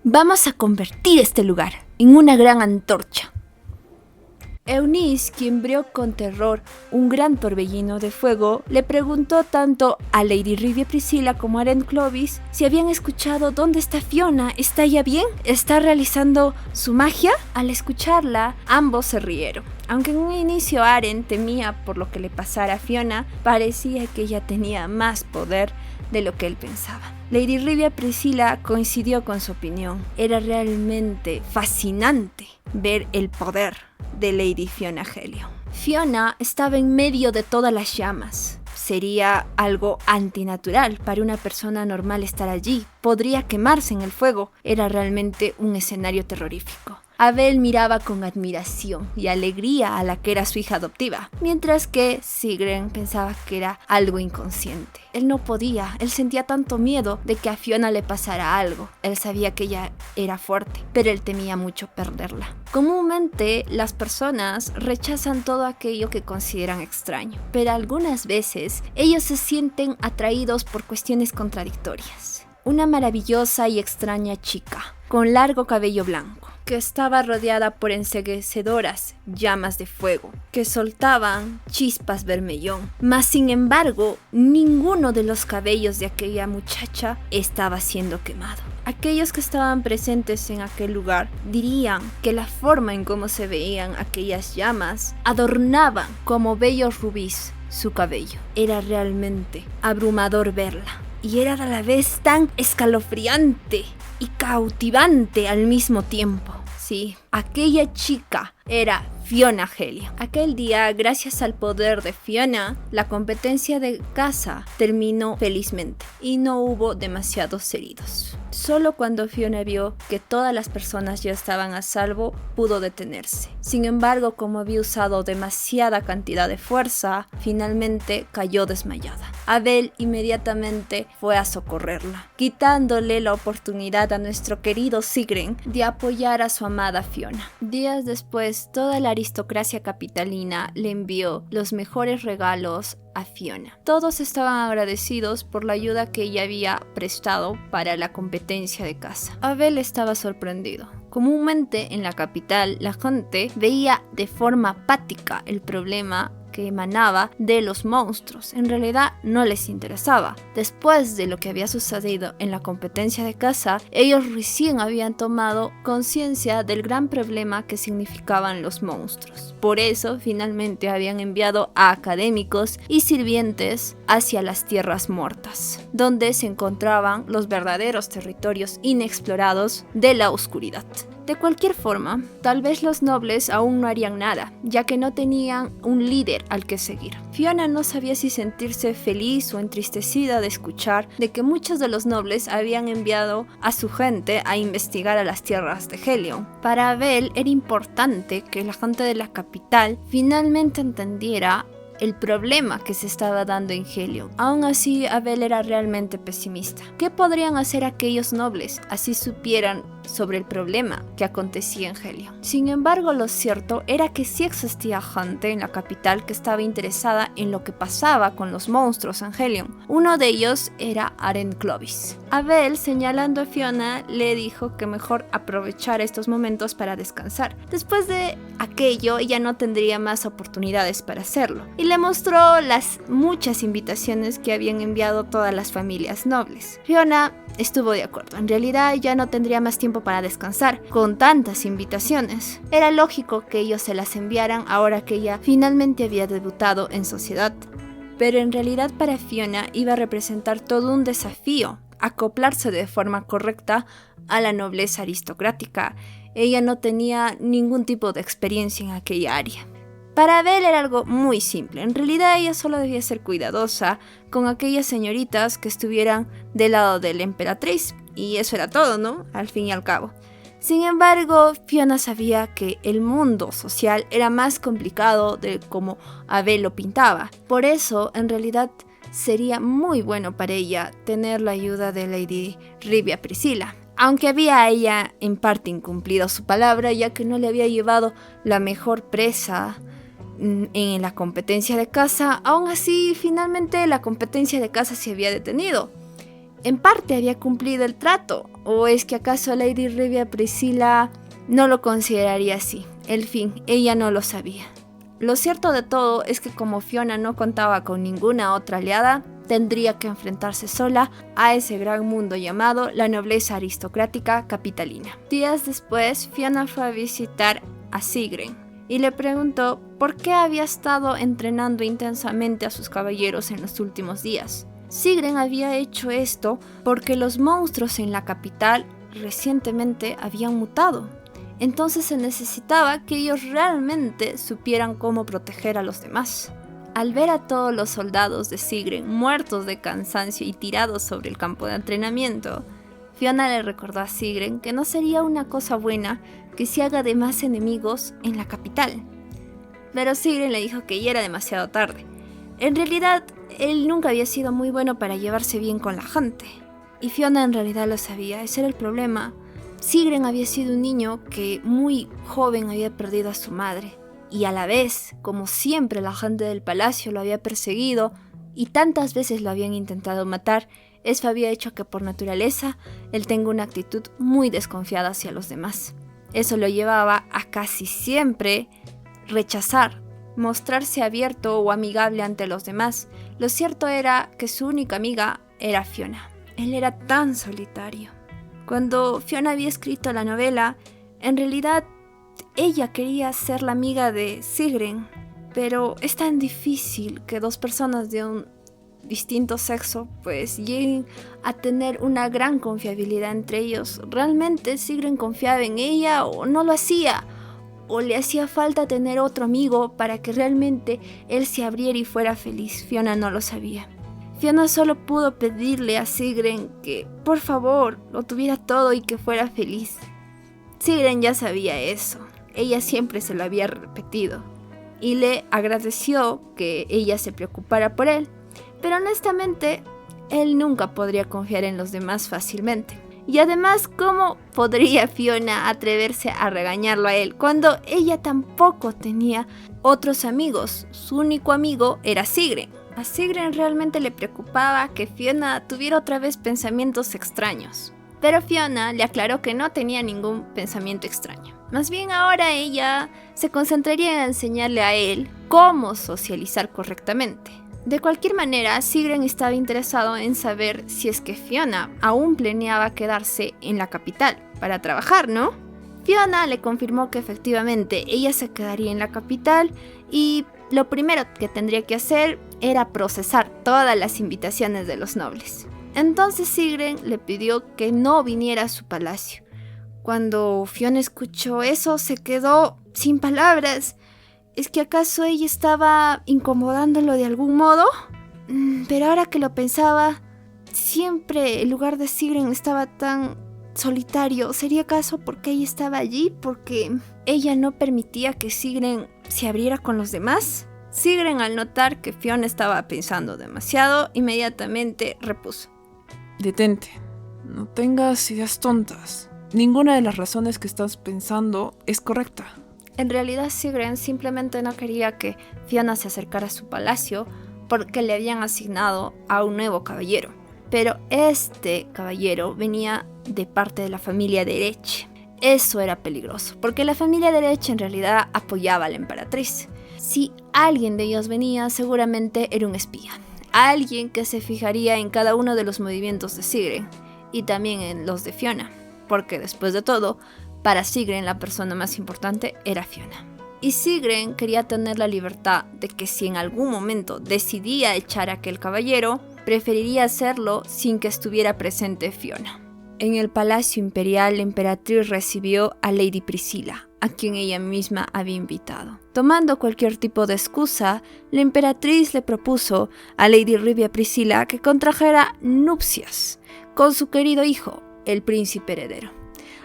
vamos a convertir este lugar en una gran antorcha. Eunice, quien vio con terror un gran torbellino de fuego, le preguntó tanto a Lady Rivia Priscilla como a Aren Clovis si habían escuchado dónde está Fiona. ¿Está ella bien? ¿Está realizando su magia? Al escucharla, ambos se rieron. Aunque en un inicio Aren temía por lo que le pasara a Fiona, parecía que ella tenía más poder de lo que él pensaba. Lady Rivia Priscilla coincidió con su opinión. Era realmente fascinante ver el poder de Lady Fiona Helion. Fiona estaba en medio de todas las llamas. Sería algo antinatural para una persona normal estar allí. Podría quemarse en el fuego. Era realmente un escenario terrorífico. Abel miraba con admiración y alegría a la que era su hija adoptiva, mientras que Sigrun pensaba que era algo inconsciente. Él no podía, él sentía tanto miedo de que a Fiona le pasara algo. Él sabía que ella era fuerte, pero él temía mucho perderla. Comúnmente las personas rechazan todo aquello que consideran extraño, pero algunas veces ellos se sienten atraídos por cuestiones contradictorias. Una maravillosa y extraña chica, con largo cabello blanco, que estaba rodeada por enceguecedoras llamas de fuego, que soltaban chispas vermellón. Mas sin embargo, ninguno de los cabellos de aquella muchacha estaba siendo quemado. Aquellos que estaban presentes en aquel lugar dirían que la forma en cómo se veían aquellas llamas adornaban como bellos rubíes su cabello. Era realmente abrumador verla. Y era a la vez tan escalofriante y cautivante al mismo tiempo. Sí, aquella chica era Fiona Helion. Aquel día, gracias al poder de Fiona, la competencia de caza terminó felizmente y no hubo demasiados heridos. Solo cuando Fiona vio que todas las personas ya estaban a salvo, pudo detenerse. Sin embargo, como había usado demasiada cantidad de fuerza, finalmente cayó desmayada. Abel inmediatamente fue a socorrerla, quitándole la oportunidad a nuestro querido Sigrun de apoyar a su amada Fiona. Días después, toda la aristocracia capitalina le envió los mejores regalos a Fiona. Todos estaban agradecidos por la ayuda que ella había prestado para la competencia de caza. Abel estaba sorprendido. Comúnmente en la capital la gente veía de forma apática el problema que emanaba de los monstruos. En realidad no les interesaba. Después de lo que había sucedido en la competencia de caza, ellos recién habían tomado conciencia del gran problema que significaban los monstruos. Por eso finalmente habían enviado a académicos y sirvientes hacia las tierras muertas, donde se encontraban los verdaderos territorios inexplorados de la oscuridad. De cualquier forma, tal vez los nobles aún no harían nada, ya que no tenían un líder al que seguir. Fiona no sabía si sentirse feliz o entristecida de escuchar de que muchos de los nobles habían enviado a su gente a investigar a las tierras de Helion. Para Abel era importante que la gente de la capital finalmente entendiera el problema que se estaba dando en Helion. Aún así, Abel era realmente pesimista. ¿Qué podrían hacer aquellos nobles así supieran sobre el problema que acontecía en Helion? Sin embargo, lo cierto era que sí existía gente en la capital que estaba interesada en lo que pasaba con los monstruos en Helion. Uno de ellos era Aren Clovis. Abel, señalando a Fiona, le dijo que mejor aprovechara estos momentos para descansar. Después de aquello, ella no tendría más oportunidades para hacerlo. Y le mostró las muchas invitaciones que habían enviado todas las familias nobles. Fiona estuvo de acuerdo. En realidad ya no tendría más tiempo para descansar con tantas invitaciones. Era lógico que ellos se las enviaran ahora que ella finalmente había debutado en sociedad. Pero en realidad para Fiona iba a representar todo un desafío, acoplarse de forma correcta a la nobleza aristocrática. Ella no tenía ningún tipo de experiencia en aquella área. Para Abel era algo muy simple. En realidad ella solo debía ser cuidadosa con aquellas señoritas que estuvieran del lado de la emperatriz. Y eso era todo, ¿no? Al fin y al cabo. Sin embargo, Fiona sabía que el mundo social era más complicado de como Abel lo pintaba. Por eso, en realidad, sería muy bueno para ella tener la ayuda de Lady Rivia Priscilla. Aunque había ella en parte incumplido su palabra, ya que no le había llevado la mejor presa en la competencia de caza, aún así finalmente la competencia de caza se había detenido. En parte había cumplido el trato, o es que acaso Lady Rivia Priscilla no lo consideraría así. En fin, ella no lo sabía. Lo cierto de todo es que como Fiona no contaba con ninguna otra aliada, tendría que enfrentarse sola a ese gran mundo llamado la nobleza aristocrática capitalina. Días después, Fiona fue a visitar a Sigrun y le preguntó por qué había estado entrenando intensamente a sus caballeros en los últimos días. Sigrun había hecho esto porque los monstruos en la capital recientemente habían mutado. Entonces se necesitaba que ellos realmente supieran cómo proteger a los demás. Al ver a todos los soldados de Sigrun muertos de cansancio y tirados sobre el campo de entrenamiento, Fiona le recordó a Sigrun que no sería una cosa buena que se haga de más enemigos en la capital. Pero Sigrun le dijo que ya era demasiado tarde. En realidad, él nunca había sido muy bueno para llevarse bien con la gente. Y Fiona en realidad lo sabía, ese era el problema. Sigrun había sido un niño que muy joven había perdido a su madre. Y a la vez, como siempre la gente del palacio lo había perseguido y tantas veces lo habían intentado matar, eso había hecho que por naturaleza él tenga una actitud muy desconfiada hacia los demás. Eso lo llevaba a casi siempre rechazar, mostrarse abierto o amigable ante los demás. Lo cierto era que su única amiga era Fiona. Él era tan solitario. Cuando Fiona había escrito la novela, en realidad ella quería ser la amiga de Sigrun, pero es tan difícil que dos personas de un distinto sexo pues lleguen a tener una gran confiabilidad entre ellos. ¿Realmente Sigrun confiaba en ella o no lo hacía? ¿O le hacía falta tener otro amigo para que realmente él se abriera y fuera feliz? Fiona no lo sabía. Fiona solo pudo pedirle a Sigrun que por favor lo tuviera todo y que fuera feliz. Sigrun ya sabía eso. Ella siempre se lo había repetido y le agradeció que ella se preocupara por él, pero honestamente él nunca podría confiar en los demás fácilmente. Y además, ¿cómo podría Fiona atreverse a regañarlo a él cuando ella tampoco tenía otros amigos? Su único amigo era Sigrun. A Sigrun realmente le preocupaba que Fiona tuviera otra vez pensamientos extraños. Pero Fiona le aclaró que no tenía ningún pensamiento extraño. Más bien ahora ella se concentraría en enseñarle a él cómo socializar correctamente. De cualquier manera, Sigrun estaba interesado en saber si es que Fiona aún planeaba quedarse en la capital para trabajar, ¿no? Fiona le confirmó que efectivamente ella se quedaría en la capital y lo primero que tendría que hacer era procesar todas las invitaciones de los nobles. Entonces Sigrun le pidió que no viniera a su palacio. Cuando Fiona escuchó eso, se quedó sin palabras. ¿Es que acaso ella estaba incomodándolo de algún modo? Pero ahora que lo pensaba, siempre el lugar de Sigrun estaba tan solitario. ¿Sería acaso porque ella estaba allí? ¿Porque ella no permitía que Sigrun se abriera con los demás? Sigrun, al notar que Fiona estaba pensando demasiado, inmediatamente repuso. Detente, no tengas ideas tontas. Ninguna de las razones que estás pensando es correcta. En realidad Sigrun simplemente no quería que Fiona se acercara a su palacio porque le habían asignado a un nuevo caballero. Pero este caballero venía de parte de la familia de Erech. Eso era peligroso, porque la familia de Erech en realidad apoyaba a la emperatriz. Si alguien de ellos venía, seguramente era un espía. Alguien que se fijaría en cada uno de los movimientos de Sigrun y también en los de Fiona. Porque después de todo, para Sigrun la persona más importante era Fiona. Y Sigrun quería tener la libertad de que si en algún momento decidía echar a aquel caballero, preferiría hacerlo sin que estuviera presente Fiona. En el palacio imperial, la emperatriz recibió a Lady Priscilla, a quien ella misma había invitado. Tomando cualquier tipo de excusa, la emperatriz le propuso a Lady Rivia Priscilla que contrajera nupcias con su querido hijo, el príncipe heredero,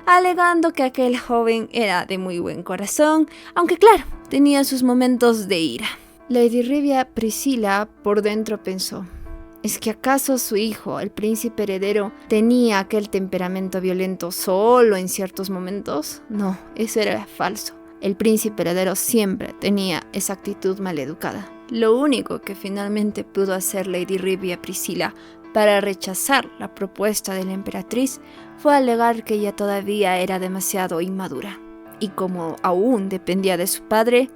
alegando que aquel joven era de muy buen corazón, aunque claro, tenía sus momentos de ira. Lady Rivia Priscilla por dentro pensó: ¿es que acaso su hijo, el príncipe heredero, tenía aquel temperamento violento solo en ciertos momentos? No, eso era falso. El príncipe heredero siempre tenía esa actitud maleducada. Lo único que finalmente pudo hacer Lady Rivia Priscilla para rechazar la propuesta de la emperatriz fue alegar que ella todavía era demasiado inmadura, y como aún dependía de su padre,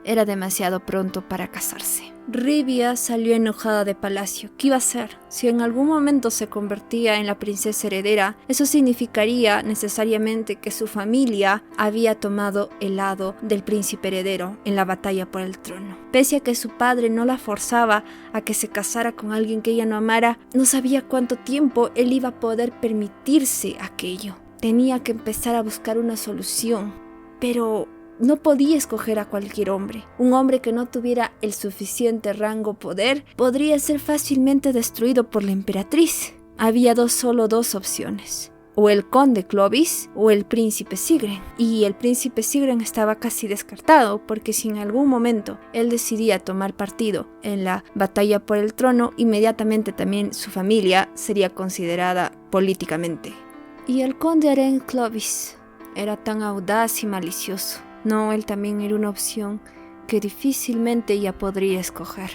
era demasiado pronto para casarse. Rivia salió enojada de palacio. ¿Qué iba a hacer? Si en algún momento se convertía en la princesa heredera, eso significaría necesariamente que su familia había tomado el lado del príncipe heredero en la batalla por el trono. Pese a que su padre no la forzaba a que se casara con alguien que ella no amara, no sabía cuánto tiempo él iba a poder permitirse aquello. Tenía que empezar a buscar una solución, pero no podía escoger a cualquier hombre. Un hombre que no tuviera el suficiente rango o poder podría ser fácilmente destruido por la emperatriz. Había solo dos opciones: o el conde Clovis o el príncipe Sigrun. Y el príncipe Sigrun estaba casi descartado, porque si en algún momento él decidía tomar partido en la batalla por el trono, inmediatamente también su familia sería considerada políticamente. Y el conde Aren Clovis era tan audaz y malicioso. No, él también era una opción que difícilmente ella podría escoger.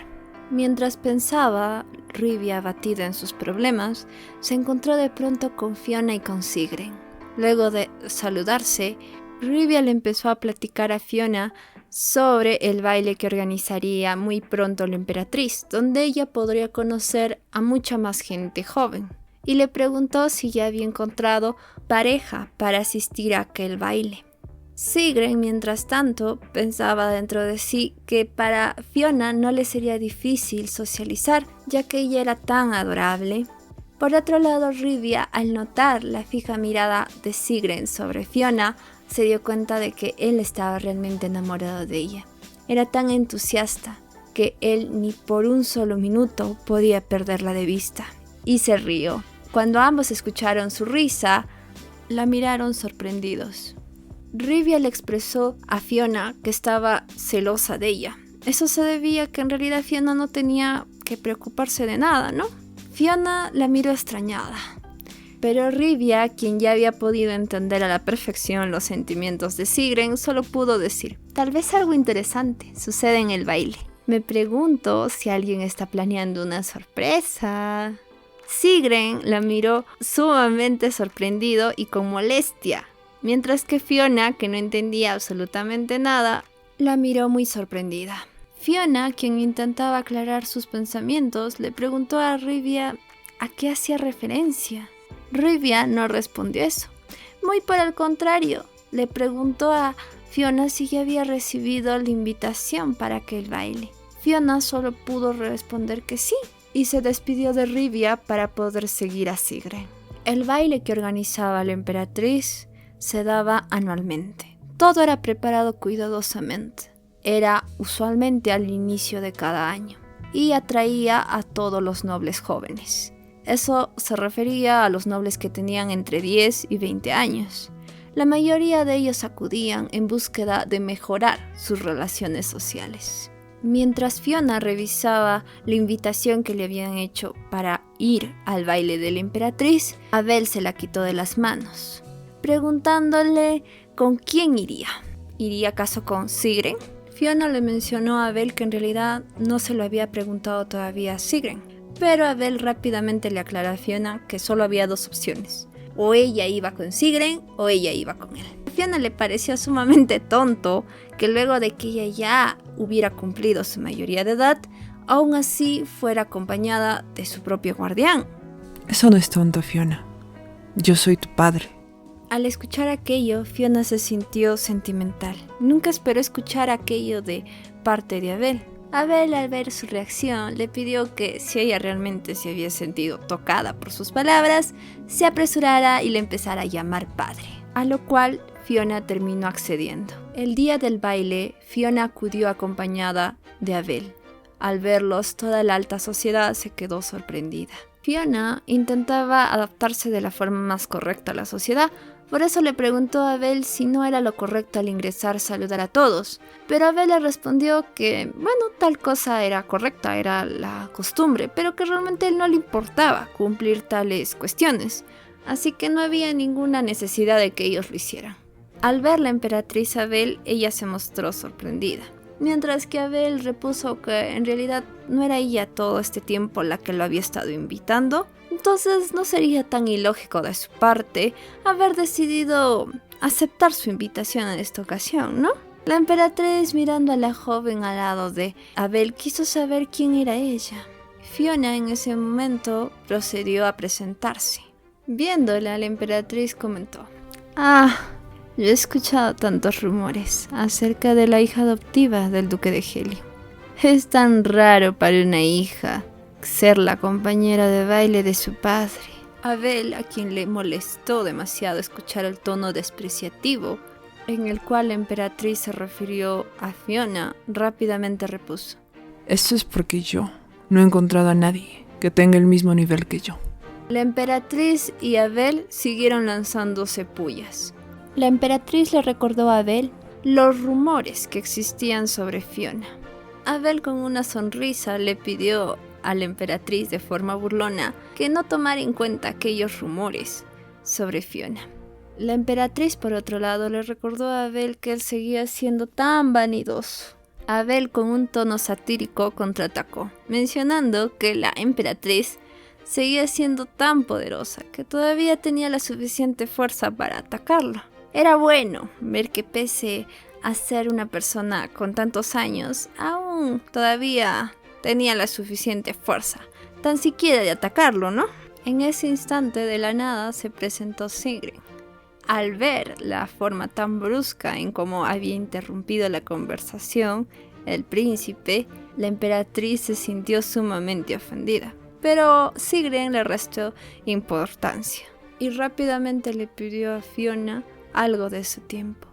Mientras pensaba, Rivia, abatida en sus problemas, se encontró de pronto con Fiona y con Sigrun. Luego de saludarse, Rivia le empezó a platicar a Fiona sobre el baile que organizaría muy pronto la emperatriz, donde ella podría conocer a mucha más gente joven. Y le preguntó si ya había encontrado pareja para asistir a aquel baile. Sigrun, mientras tanto, pensaba dentro de sí que para Fiona no le sería difícil socializar, ya que ella era tan adorable. Por otro lado, Rivia, al notar la fija mirada de Sigrun sobre Fiona, se dio cuenta de que él estaba realmente enamorado de ella. Era tan entusiasta que él ni por un solo minuto podía perderla de vista. Y se rió. Cuando ambos escucharon su risa, la miraron sorprendidos. Rivia le expresó a Fiona que estaba celosa de ella. Eso se debía a que en realidad Fiona no tenía que preocuparse de nada, ¿no? Fiona la miró extrañada. Pero Rivia, quien ya había podido entender a la perfección los sentimientos de Sigrun, solo pudo decir: tal vez algo interesante sucede en el baile. Me pregunto si alguien está planeando una sorpresa. Sigren la miró sumamente sorprendido y con molestia, mientras que Fiona, que no entendía absolutamente nada, la miró muy sorprendida. Fiona, quien intentaba aclarar sus pensamientos, le preguntó a Rivia a qué hacía referencia. Rivia no respondió eso. Muy por el contrario, le preguntó a Fiona si ya había recibido la invitación para aquel baile. Fiona solo pudo responder que sí, y se despidió de Rivia para poder seguir a Sigren. El baile que organizaba la emperatriz se daba anualmente. Todo era preparado cuidadosamente. Era usualmente al inicio de cada año y atraía a todos los nobles jóvenes. Eso se refería a los nobles que tenían entre 10 y 20 años. La mayoría de ellos acudían en búsqueda de mejorar sus relaciones sociales. Mientras Fiona revisaba la invitación que le habían hecho para ir al baile de la emperatriz, Abel se la quitó de las manos, preguntándole con quién iría. ¿Iría acaso con Sigren? Fiona le mencionó a Abel que en realidad no se lo había preguntado todavía a Sigren, pero Abel rápidamente le aclaró a Fiona que solo había dos opciones: o ella iba con Sigren o ella iba con él. A Fiona le pareció sumamente tonto que luego de que ella ya hubiera cumplido su mayoría de edad, aún así fuera acompañada de su propio guardián. Eso no es tonto, Fiona. Yo soy tu padre. Al escuchar aquello, Fiona se sintió sentimental. Nunca esperó escuchar aquello de parte de Abel. Abel, al ver su reacción, le pidió que, si ella realmente se había sentido tocada por sus palabras, se apresurara y le empezara a llamar padre, a lo cual Fiona terminó accediendo. El día del baile, Fiona acudió acompañada de Abel. Al verlos, toda la alta sociedad se quedó sorprendida. Fiona intentaba adaptarse de la forma más correcta a la sociedad, por eso le preguntó a Abel si no era lo correcto al ingresar saludar a todos, pero Abel le respondió que, tal cosa era correcta, era la costumbre, pero que realmente a él no le importaba cumplir tales cuestiones, así que no había ninguna necesidad de que ellos lo hicieran. Al ver la emperatriz Abel, ella se mostró sorprendida, mientras que Abel repuso que en realidad no era ella todo este tiempo la que lo había estado invitando. Entonces no sería tan ilógico de su parte haber decidido aceptar su invitación en esta ocasión, ¿no? La emperatriz, mirando a la joven al lado de Abel, quiso saber quién era ella. Fiona en ese momento procedió a presentarse. Viéndola, la emperatriz comentó: yo he escuchado tantos rumores acerca de la hija adoptiva del duque de Helion. Es tan raro para una hija ser la compañera de baile de su padre. Abel, a quien le molestó demasiado escuchar el tono despreciativo en el cual la emperatriz se refirió a Fiona, rápidamente repuso: Eso es porque yo no he encontrado a nadie que tenga el mismo nivel que yo. La emperatriz y Abel siguieron lanzándose pullas. La emperatriz le recordó a Abel los rumores que existían sobre Fiona. Abel, con una sonrisa, le pidió a la emperatriz de forma burlona que no tomara en cuenta aquellos rumores sobre Fiona. La emperatriz, por otro lado, le recordó a Abel que él seguía siendo tan vanidoso. Abel, con un tono satírico, contraatacó, mencionando que la emperatriz seguía siendo tan poderosa que todavía tenía la suficiente fuerza para atacarlo. Era bueno ver que, pese a ser una persona con tantos años, aún todavía tenía la suficiente fuerza, tan siquiera de atacarlo, ¿no? En ese instante, de la nada, se presentó Sigren. Al ver la forma tan brusca en cómo había interrumpido la conversación el príncipe, la emperatriz se sintió sumamente ofendida. Pero Sigren le restó importancia y rápidamente le pidió a Fiona algo de su tiempo.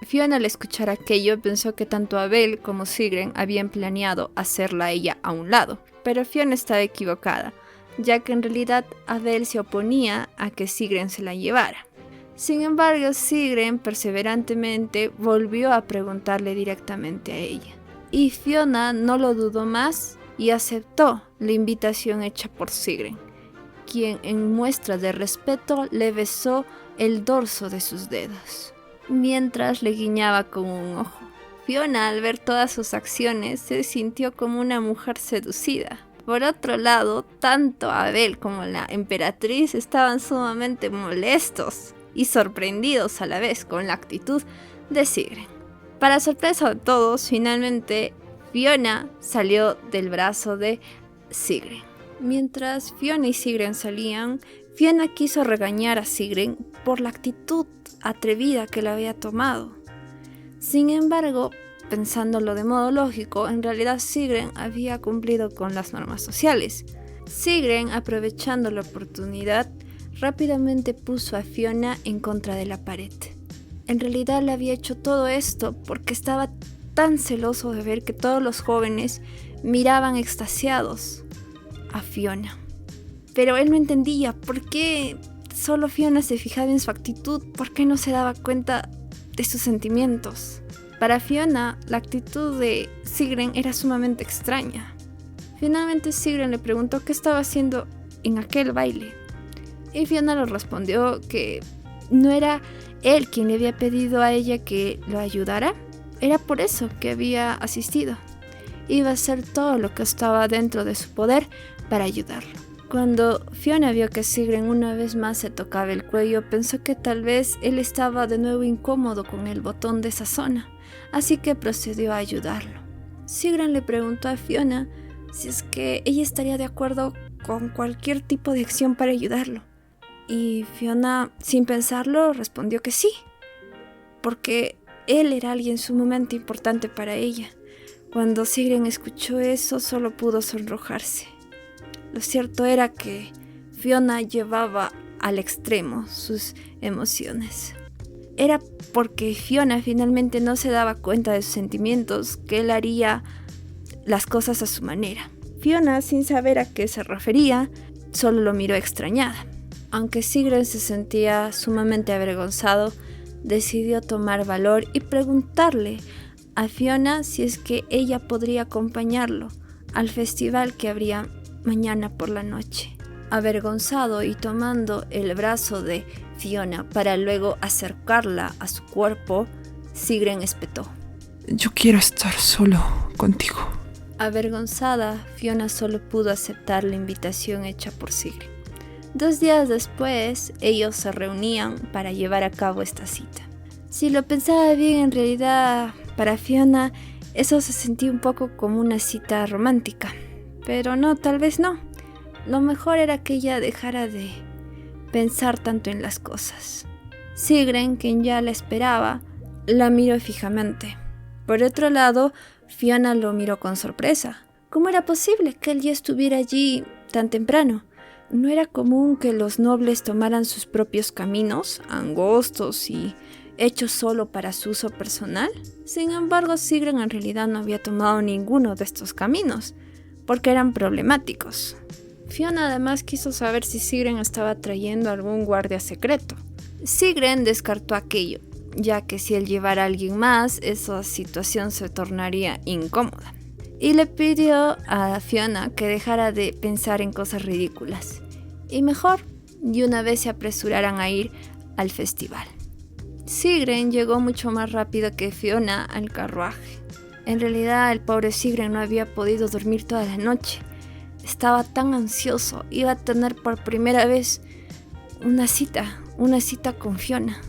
Fiona, al escuchar aquello, pensó que tanto Abel como Sigren habían planeado hacerla a ella a un lado, pero Fiona estaba equivocada, ya que en realidad Abel se oponía a que Sigren se la llevara. Sin embargo, Sigren perseverantemente volvió a preguntarle directamente a ella, y Fiona no lo dudó más y aceptó la invitación hecha por Sigren, quien en muestra de respeto le besó el dorso de sus dedos, mientras le guiñaba con un ojo. Fiona, al ver todas sus acciones, se sintió como una mujer seducida. Por otro lado, tanto Abel como la emperatriz estaban sumamente molestos y sorprendidos a la vez con la actitud de Sigrun. Para sorpresa de todos, finalmente Fiona salió del brazo de Sigrun. Mientras Fiona y Sigrun salían, Fiona quiso regañar a Sigrun por la actitud atrevida que le había tomado. Sin embargo, pensándolo de modo lógico, en realidad Sigrun había cumplido con las normas sociales. Sigrun, aprovechando la oportunidad, rápidamente puso a Fiona en contra de la pared. En realidad le había hecho todo esto porque estaba tan celoso de ver que todos los jóvenes miraban extasiados a Fiona. Pero él no entendía por qué solo Fiona se fijaba en su actitud, por qué no se daba cuenta de sus sentimientos. Para Fiona, la actitud de Sigrun era sumamente extraña. Finalmente Sigrun le preguntó qué estaba haciendo en aquel baile. Y Fiona le respondió que no era él quien le había pedido a ella que lo ayudara. Era por eso que había asistido. Iba a hacer todo lo que estaba dentro de su poder para ayudarlo. Cuando Fiona vio que Sigrun una vez más se tocaba el cuello, pensó que tal vez él estaba de nuevo incómodo con el botón de esa zona, así que procedió a ayudarlo. Sigrun le preguntó a Fiona si es que ella estaría de acuerdo con cualquier tipo de acción para ayudarlo. Y Fiona, sin pensarlo, respondió que sí, porque él era alguien sumamente importante para ella. Cuando Sigrun escuchó eso, solo pudo sonrojarse. Lo cierto era que Fiona llevaba al extremo sus emociones. Era porque Fiona finalmente no se daba cuenta de sus sentimientos que él haría las cosas a su manera. Fiona, sin saber a qué se refería, solo lo miró extrañada. Aunque Sigrun se sentía sumamente avergonzado, decidió tomar valor y preguntarle a Fiona si es que ella podría acompañarlo al festival que habría mañana por la noche. Avergonzado y tomando el brazo de Fiona para luego acercarla a su cuerpo, Sigrun espetó: Yo quiero estar solo contigo. Avergonzada, Fiona solo pudo aceptar la invitación hecha por Sigrun. 2 días después, ellos se reunían para llevar a cabo esta cita. Si lo pensaba bien, en realidad, para Fiona, eso se sentía un poco como una cita romántica. Pero no, tal vez no. Lo mejor era que ella dejara de pensar tanto en las cosas. Sigrun, quien ya la esperaba, la miró fijamente. Por otro lado, Fiona lo miró con sorpresa. ¿Cómo era posible que él ya estuviera allí tan temprano? ¿No era común que los nobles tomaran sus propios caminos, angostos y hechos solo para su uso personal? Sin embargo, Sigrun en realidad no había tomado ninguno de estos caminos, porque eran problemáticos. Fiona además quiso saber si Sigrun estaba trayendo algún guardia secreto. Sigrun descartó aquello, ya que si él llevara a alguien más, esa situación se tornaría incómoda. Y le pidió a Fiona que dejara de pensar en cosas ridículas. Y mejor, de una vez se apresuraran a ir al festival. Sigrun llegó mucho más rápido que Fiona al carruaje. En realidad, el pobre Sigrun no había podido dormir toda la noche. Estaba tan ansioso, iba a tener por primera vez una cita con Fiona.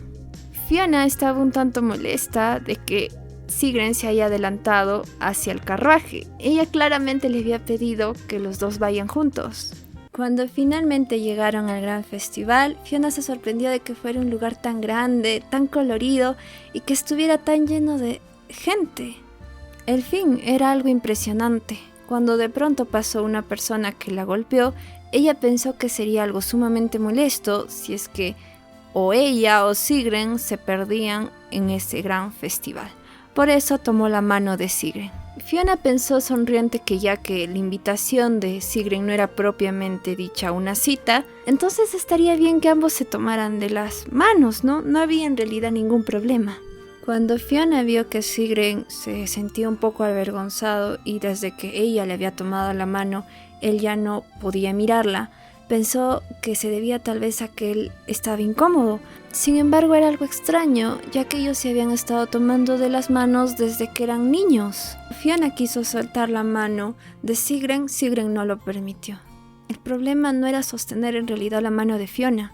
Fiona estaba un tanto molesta de que Sigrun se haya adelantado hacia el carruaje. Ella claramente le había pedido que los dos vayan juntos. Cuando finalmente llegaron al gran festival, Fiona se sorprendió de que fuera un lugar tan grande, tan colorido y que estuviera tan lleno de gente. El fin era algo impresionante. Cuando de pronto pasó una persona que la golpeó, ella pensó que sería algo sumamente molesto si es que o ella o Sigrun se perdían en ese gran festival. Por eso tomó la mano de Sigrun. Fiona pensó sonriente que ya que la invitación de Sigrun no era propiamente dicha una cita, entonces estaría bien que ambos se tomaran de las manos, ¿no? No había en realidad ningún problema. Cuando Fiona vio que Sigrun se sentía un poco avergonzado y desde que ella le había tomado la mano, él ya no podía mirarla, Pensó que se debía tal vez a que él estaba incómodo. Sin embargo, era algo extraño, ya que ellos se habían estado tomando de las manos desde que eran niños. Fiona quiso soltar la mano de Sigrun, Sigrun no lo permitió. El problema no era sostener en realidad la mano de Fiona.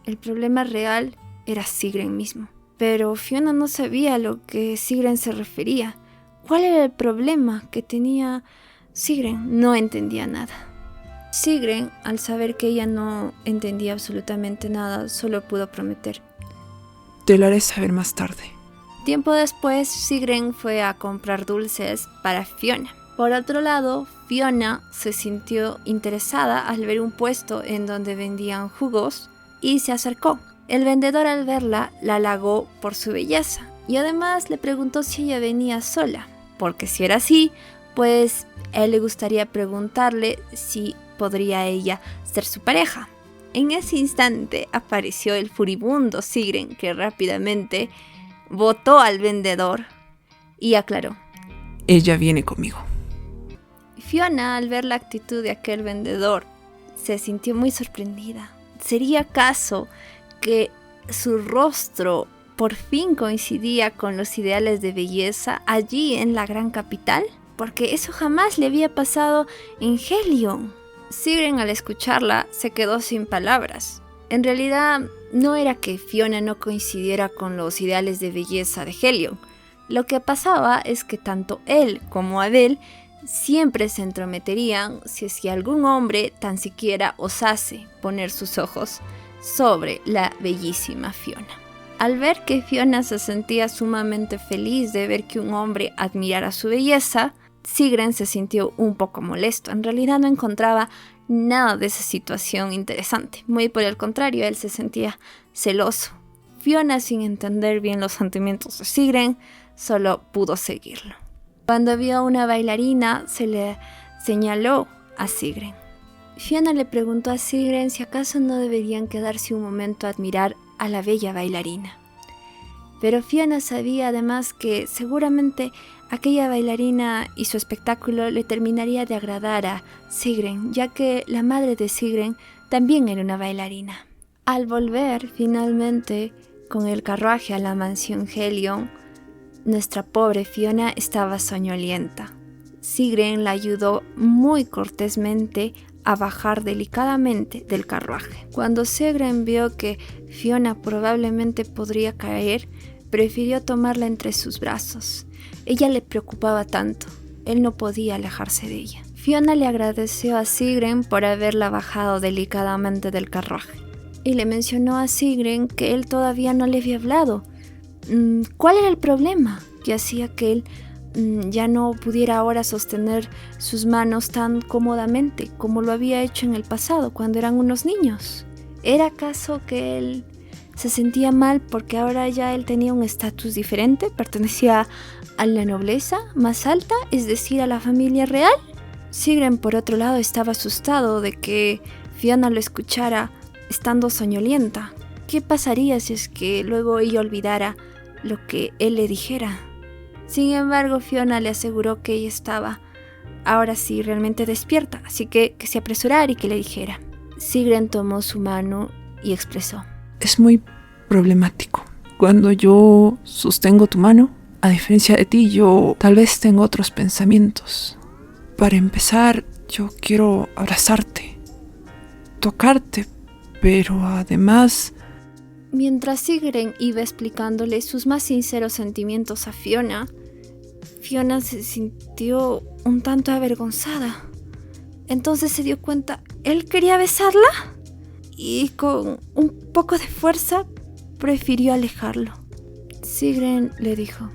El problema real era Sigrun mismo. Pero Fiona no sabía a lo que Sigrun se refería. ¿Cuál era el problema que tenía Sigrun? No entendía nada. Sigrun, al saber que ella no entendía absolutamente nada, solo pudo prometer. Te lo haré saber más tarde. Tiempo después, Sigrun fue a comprar dulces para Fiona. Por otro lado, Fiona se sintió interesada al ver un puesto en donde vendían jugos y se acercó. El vendedor, al verla, la halagó por su belleza y además le preguntó si ella venía sola, porque si era así, pues a él le gustaría preguntarle si podría ella ser su pareja. En ese instante apareció el furibundo Sigrun, que rápidamente botó al vendedor y aclaró: Ella viene conmigo. Fiona, al ver la actitud de aquel vendedor, se sintió muy sorprendida. ¿Sería acaso que su rostro por fin coincidía con los ideales de belleza allí en la gran capital? Porque eso jamás le había pasado en Helion. Sigrun, al escucharla, se quedó sin palabras. En realidad, no era que Fiona no coincidiera con los ideales de belleza de Helion. Lo que pasaba es que tanto él como Adele siempre se entrometerían si algún hombre tan siquiera osase poner sus ojos sobre la bellísima Fiona. Al ver que Fiona se sentía sumamente feliz de ver que un hombre admirara su belleza, Sigrun se sintió un poco molesto. En realidad no encontraba nada de esa situación interesante. Muy por el contrario, él se sentía celoso. Fiona, sin entender bien los sentimientos de Sigrun, solo pudo seguirlo. Cuando vio a una bailarina, se le señaló a Sigrun. Fiona le preguntó a Sigrun si acaso no deberían quedarse un momento a admirar a la bella bailarina. Pero Fiona sabía además que seguramente aquella bailarina y su espectáculo le terminaría de agradar a Sigrun, ya que la madre de Sigrun también era una bailarina. Al volver finalmente con el carruaje a la mansión Helion, nuestra pobre Fiona estaba soñolienta. Sigrun la ayudó muy cortésmente a bajar delicadamente del carruaje. Cuando Sigrun vio que Fiona probablemente podría caer, prefirió tomarla entre sus brazos. Ella le preocupaba tanto, él no podía alejarse de ella. Fiona le agradeció a Sigrun por haberla bajado delicadamente del carruaje y le mencionó a Sigrun que él todavía no le había hablado. ¿Cuál era el problema que hacía que él ya no pudiera ahora sostener sus manos tan cómodamente como lo había hecho en el pasado cuando eran unos niños? ¿Era acaso que él se sentía mal porque ahora ya él tenía un estatus diferente? ¿Pertenecía a la nobleza más alta, es decir, a la familia real? Sigrun, por otro lado, estaba asustado de que Fiona lo escuchara estando soñolienta. ¿Qué pasaría si es que luego ella olvidara lo que él le dijera? Sin embargo, Fiona le aseguró que ella estaba ahora sí realmente despierta, así que se apresurara y que le dijera. Sigrun tomó su mano y expresó: Es muy problemático. Cuando yo sostengo tu mano, a diferencia de ti, yo tal vez tengo otros pensamientos. Para empezar, yo quiero abrazarte, tocarte, pero además... Mientras Sigrun iba explicándole sus más sinceros sentimientos a Fiona, Fiona se sintió un tanto avergonzada. Entonces se dio cuenta, ¿él quería besarla? Y con un poco de fuerza prefirió alejarlo. Sigrun le dijo: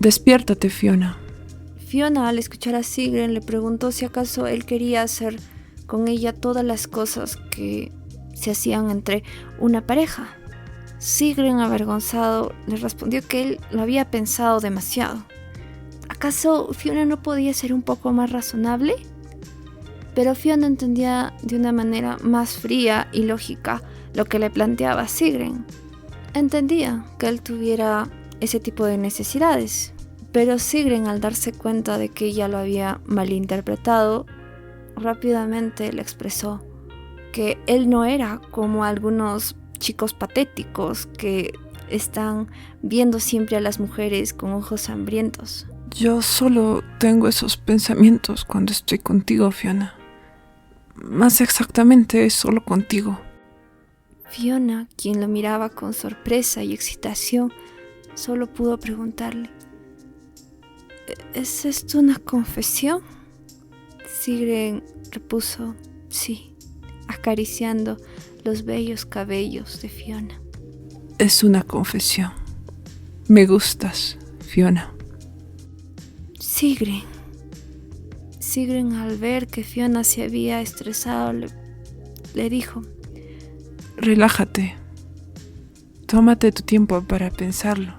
Despiértate, Fiona. Fiona, al escuchar a Sigrun, le preguntó si acaso él quería hacer con ella todas las cosas que se hacían entre una pareja. Sigrun, avergonzado, le respondió que él lo había pensado demasiado. ¿Acaso Fiona no podía ser un poco más razonable? Pero Fiona entendía de una manera más fría y lógica lo que le planteaba Sigrun. Entendía que él tuviera ese tipo de necesidades, pero Sigrun, al darse cuenta de que ella lo había malinterpretado, rápidamente le expresó que él no era como algunos chicos patéticos que están viendo siempre a las mujeres con ojos hambrientos. Yo solo tengo esos pensamientos cuando estoy contigo, Fiona. Más exactamente, solo contigo. Fiona, quien lo miraba con sorpresa y excitación, solo pudo preguntarle: ¿es esto una confesión? Sigrun repuso: sí, acariciando los bellos cabellos de Fiona. Es una confesión. Me gustas, Fiona. Sigrun, al ver que Fiona se había estresado, le dijo: Relájate. Tómate tu tiempo para pensarlo.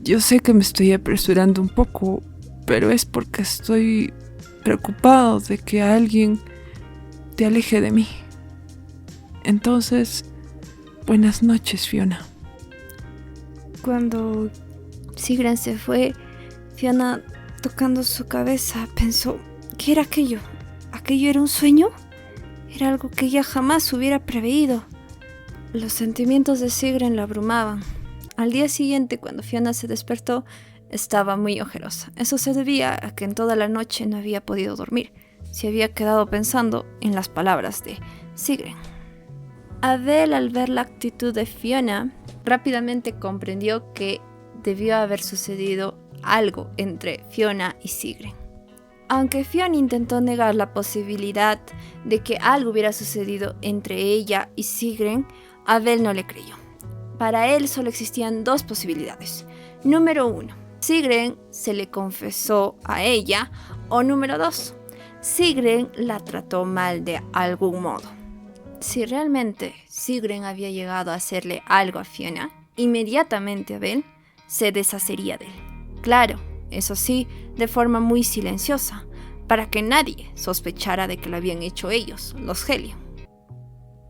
Yo sé que me estoy apresurando un poco, pero es porque estoy preocupado de que alguien te aleje de mí. Entonces, buenas noches, Fiona. Cuando Sigrun se fue, Fiona, tocando su cabeza, pensó: ¿qué era aquello? ¿Aquello era un sueño? Era algo que ella jamás hubiera preveído. Los sentimientos de Sigrun la abrumaban. Al día siguiente, cuando Fiona se despertó, estaba muy ojerosa. Eso se debía a que en toda la noche no había podido dormir. Se había quedado pensando en las palabras de Sigrun. Adele, al ver la actitud de Fiona, rápidamente comprendió que debió haber sucedido algo entre Fiona y Sigrun. Aunque Fiona intentó negar la posibilidad de que algo hubiera sucedido entre ella y Sigrun, Adele no le creyó. Para él solo existían dos posibilidades. Número 1, Sigrun se le confesó a ella, o número 2, Sigrun la trató mal de algún modo. Si realmente Sigrun había llegado a hacerle algo a Fiona, inmediatamente Adele se deshacería de él. Claro, eso sí, de forma muy silenciosa, para que nadie sospechara de que lo habían hecho ellos, los Helion.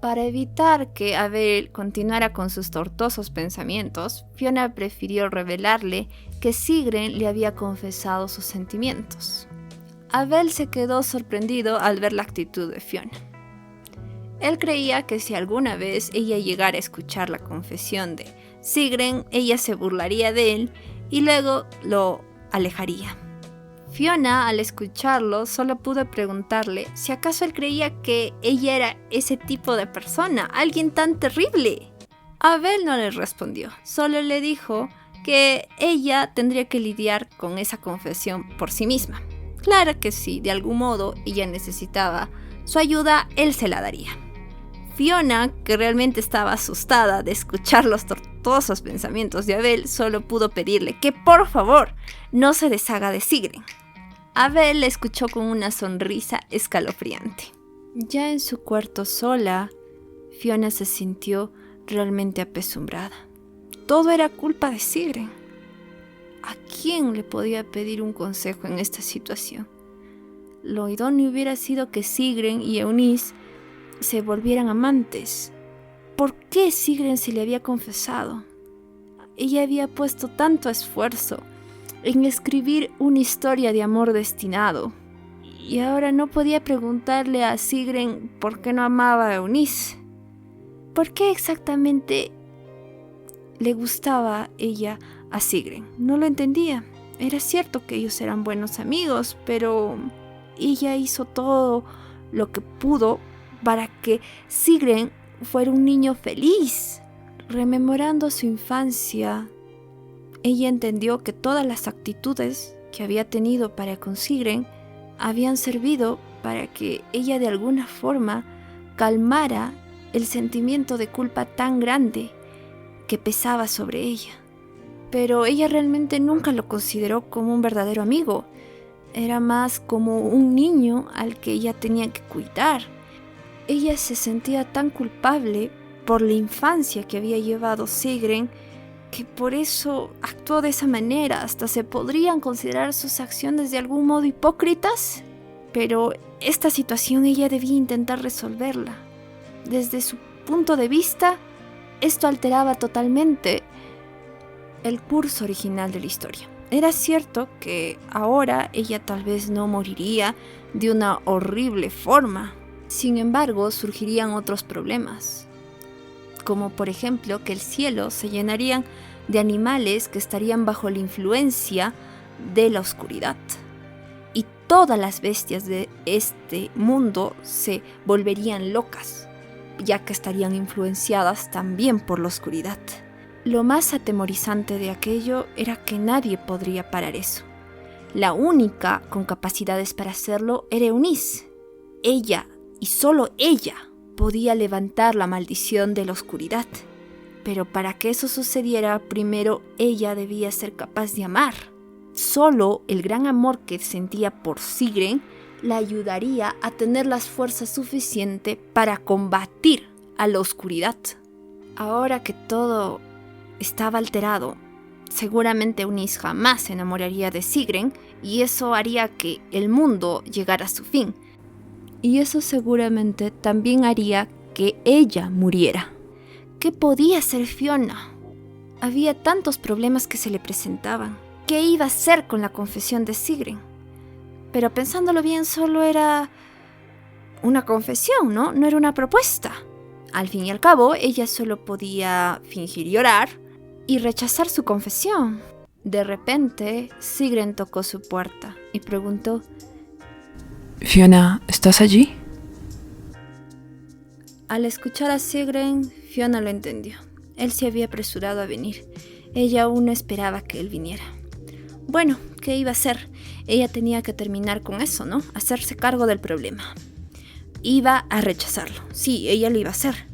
Para evitar que Adele continuara con sus tortuosos pensamientos, Fiona prefirió revelarle que Sigrun le había confesado sus sentimientos. Adele se quedó sorprendido al ver la actitud de Fiona. Él creía que si alguna vez ella llegara a escuchar la confesión de Sigrun, ella se burlaría de él y luego lo alejaría. Fiona, al escucharlo, solo pudo preguntarle si acaso él creía que ella era ese tipo de persona, alguien tan terrible. Abel no le respondió, solo le dijo que ella tendría que lidiar con esa confesión por sí misma. Claro que si de algún modo ella necesitaba su ayuda, él se la daría. Fiona, que realmente estaba asustada de escuchar los tortuosos pensamientos de Abel, solo pudo pedirle que por favor no se deshaga de Sigrun. Abel le escuchó con una sonrisa escalofriante. Ya en su cuarto sola, Fiona se sintió realmente apesumbrada. Todo era culpa de Sigrun. ¿A quién le podía pedir un consejo en esta situación? Lo idóneo hubiera sido que Sigrun y Eunice se volvieran amantes. ¿Por qué Sigrun se le había confesado? Ella había puesto tanto esfuerzo en escribir una historia de amor destinado, y ahora no podía preguntarle a Sigrun por qué no amaba a Eunice. ¿Por qué exactamente le gustaba ella a Sigrun? No lo entendía. Era cierto que ellos eran buenos amigos, pero ella hizo todo lo que pudo para que Sigrun fuera un niño feliz. Rememorando su infancia, ella entendió que todas las actitudes que había tenido para con Sigrun habían servido para que ella de alguna forma calmara el sentimiento de culpa tan grande que pesaba sobre ella. Pero ella realmente nunca lo consideró como un verdadero amigo. Era más como un niño al que ella tenía que cuidar. Ella se sentía tan culpable por la infancia que había llevado Sigrun, que por eso actuó de esa manera. Hasta se podrían considerar sus acciones de algún modo hipócritas, pero esta situación ella debía intentar resolverla. Desde su punto de vista, esto alteraba totalmente el curso original de la historia. Era cierto que ahora ella tal vez no moriría de una horrible forma. Sin embargo, surgirían otros problemas, como por ejemplo que el cielo se llenaría de animales que estarían bajo la influencia de la oscuridad. Y todas las bestias de este mundo se volverían locas, ya que estarían influenciadas también por la oscuridad. Lo más atemorizante de aquello era que nadie podría parar eso. La única con capacidades para hacerlo era Eunice. Ella, y solo ella, podía levantar la maldición de la oscuridad. Pero para que eso sucediera, primero ella debía ser capaz de amar. Solo el gran amor que sentía por Sigrun la ayudaría a tener las fuerzas suficientes para combatir a la oscuridad. Ahora que todo estaba alterado, seguramente Eunice jamás se enamoraría de Sigrun y eso haría que el mundo llegara a su fin. Y eso seguramente también haría que ella muriera. ¿Qué podía hacer Fiona? Había tantos problemas que se le presentaban. ¿Qué iba a hacer con la confesión de Sigrun? Pero pensándolo bien, solo era una confesión, ¿no? No era una propuesta. Al fin y al cabo, ella solo podía fingir llorar y rechazar su confesión. De repente, Sigrun tocó su puerta y preguntó: Fiona, ¿estás allí? Al escuchar a Sigrun, Fiona lo entendió. Él se había apresurado a venir. Ella aún no esperaba que él viniera. Bueno, ¿qué iba a hacer? Ella tenía que terminar con eso, ¿no? Hacerse cargo del problema. Iba a rechazarlo. Sí, ella lo iba a hacer.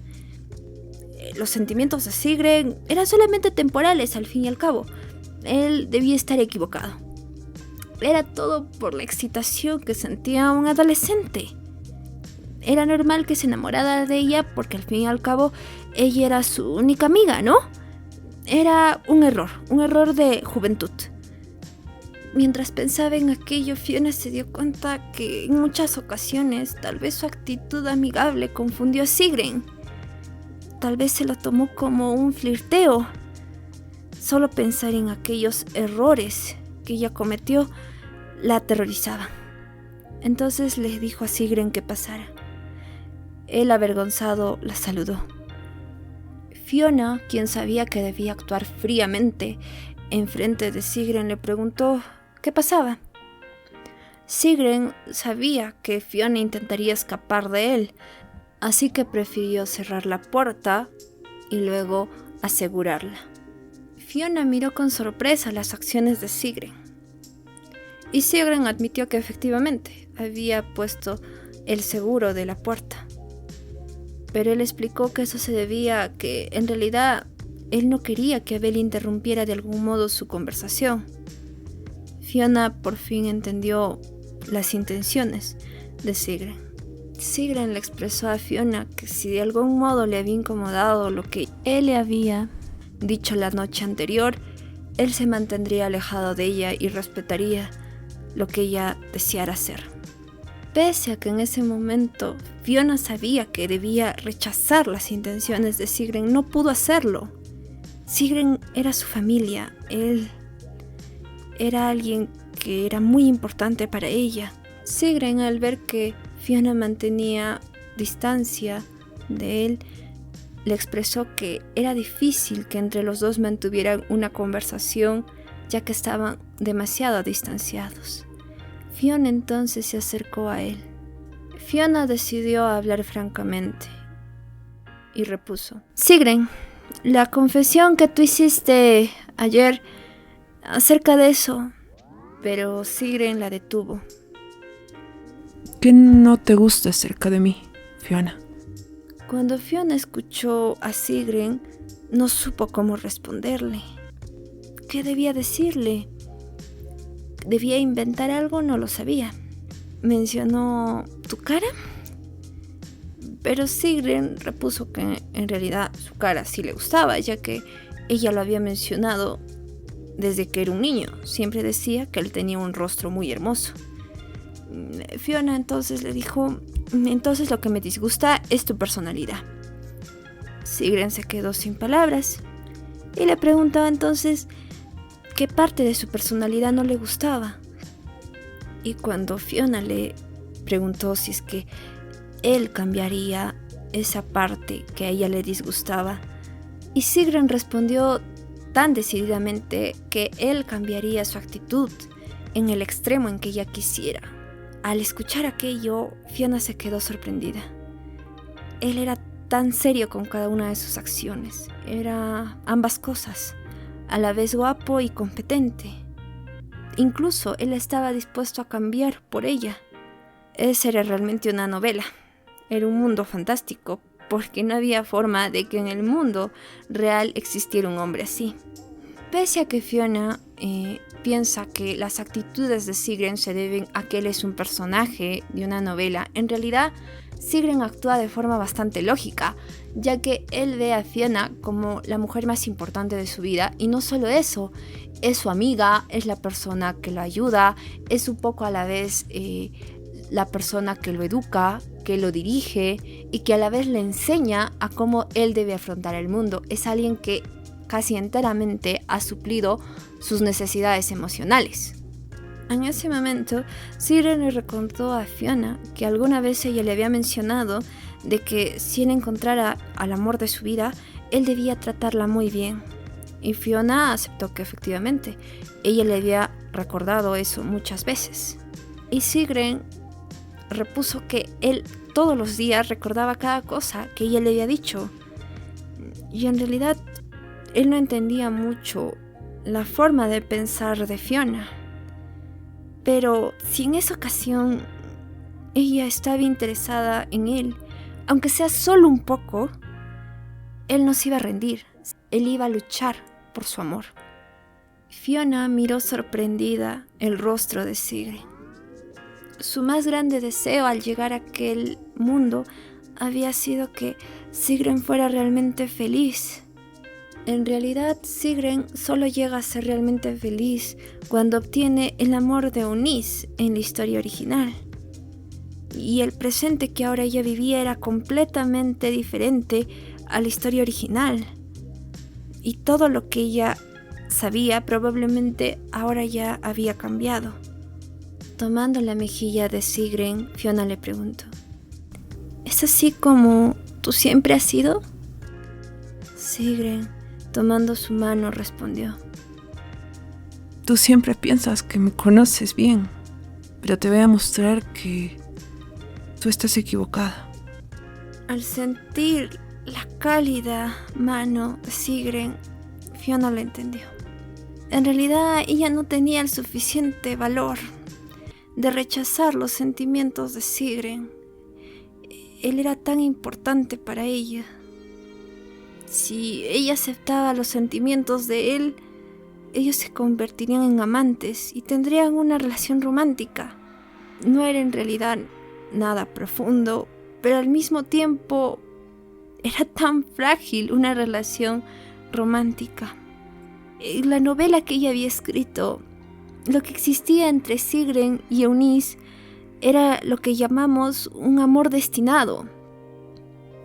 Los sentimientos de Sigrun eran solamente temporales, al fin y al cabo. Él debía estar equivocado. Era todo por la excitación que sentía un adolescente. Era normal que se enamorara de ella porque al fin y al cabo ella era su única amiga, ¿no? Era un error de juventud. Mientras pensaba en aquello, Fiona se dio cuenta que en muchas ocasiones tal vez su actitud amigable confundió a Sigrun. Tal vez se lo tomó como un flirteo. Solo pensar en aquellos errores que ella cometió la aterrorizaba. Entonces le dijo a Sigrun que pasara. Él, avergonzado, la saludó. Fiona, quien sabía que debía actuar fríamente enfrente de Sigrun, le preguntó qué pasaba. Sigrun sabía que Fiona intentaría escapar de él, así que prefirió cerrar la puerta y luego asegurarla. Fiona miró con sorpresa las acciones de Sigrun. Y Sigrun admitió que efectivamente había puesto el seguro de la puerta. Pero él explicó que eso se debía a que en realidad él no quería que Abel interrumpiera de algún modo su conversación. Fiona por fin entendió las intenciones de Sigrun. Sigrun le expresó a Fiona que si de algún modo le había incomodado lo que él le había dicho la noche anterior, él se mantendría alejado de ella y respetaría lo que ella deseara hacer. Pese a que en ese momento Fiona sabía que debía rechazar las intenciones de Sigrun, no pudo hacerlo. Sigrun era su familia, él era alguien que era muy importante para ella. Sigrun, al ver que Fiona mantenía distancia de él, le expresó que era difícil que entre los dos mantuvieran una conversación, ya que estaban demasiado distanciados. Fiona entonces se acercó a él. Fiona decidió hablar francamente y repuso: Sigrun, la confesión que tú hiciste ayer acerca de eso. Pero Sigrun la detuvo. ¿Qué no te gusta acerca de mí, Fiona? Cuando Fiona escuchó a Sigrun, no supo cómo responderle. ¿Qué debía decirle? ¿Debía inventar algo? No lo sabía. ¿Mencionó tu cara? Pero Sigrun repuso que en realidad su cara sí le gustaba, ya que ella lo había mencionado desde que era un niño. Siempre decía que él tenía un rostro muy hermoso. Fiona entonces le dijo: entonces lo que me disgusta es tu personalidad. Sigrun se quedó sin palabras y le preguntaba entonces: qué parte de su personalidad no le gustaba. Y cuando Fiona le preguntó si es que él cambiaría esa parte que a ella le disgustaba, y Sigrun respondió tan decididamente que él cambiaría su actitud en el extremo en que ella quisiera. Al escuchar aquello, Fiona se quedó sorprendida. Él era tan serio con cada una de sus acciones. Era ambas cosas, a la vez guapo y competente. Incluso él estaba dispuesto a cambiar por ella. Esa era realmente una novela. Era un mundo fantástico, porque no había forma de que en el mundo real existiera un hombre así. Pese a que Fiona piensa que las actitudes de Sigrun se deben a que él es un personaje de una novela, en realidad Sigrun actúa de forma bastante lógica, ya que él ve a Fiona como la mujer más importante de su vida, y no solo eso, es su amiga, es la persona que lo ayuda, es un poco a la vez la persona que lo educa, que lo dirige y que a la vez le enseña a cómo él debe afrontar el mundo. Es alguien que casi enteramente ha suplido sus necesidades emocionales. En ese momento, Sigrun le recontó a Fiona que alguna vez ella le había mencionado de que si él encontrara al amor de su vida, él debía tratarla muy bien. Y Fiona aceptó que efectivamente ella le había recordado eso muchas veces. Y Sigrun repuso que él todos los días recordaba cada cosa que ella le había dicho. Y en realidad él no entendía mucho la forma de pensar de Fiona. Pero si en esa ocasión ella estaba interesada en él, aunque sea solo un poco, él no se iba a rendir. Él iba a luchar por su amor. Fiona miró sorprendida el rostro de Sigrun. Su más grande deseo al llegar a aquel mundo había sido que Sigrun fuera realmente feliz. En realidad, Sigrun solo llega a ser realmente feliz cuando obtiene el amor de Eunice en la historia original. Y el presente que ahora ella vivía era completamente diferente a la historia original. Y todo lo que ella sabía probablemente ahora ya había cambiado. Tomando la mejilla de Sigrun, Fiona le preguntó: ¿es así como tú siempre has sido? Sigrun, tomando su mano, respondió: Tú siempre piensas que me conoces bien, pero te voy a mostrar que tú estás equivocada. Al sentir la cálida mano de Sigrun, Fiona lo entendió. En realidad, ella no tenía el suficiente valor de rechazar los sentimientos de Sigrun. Él era tan importante para ella. Si ella aceptaba los sentimientos de él, ellos se convertirían en amantes y tendrían una relación romántica. No era en realidad nada profundo, pero al mismo tiempo era tan frágil una relación romántica. En la novela que ella había escrito, lo que existía entre Sigrun y Eunice era lo que llamamos un amor destinado.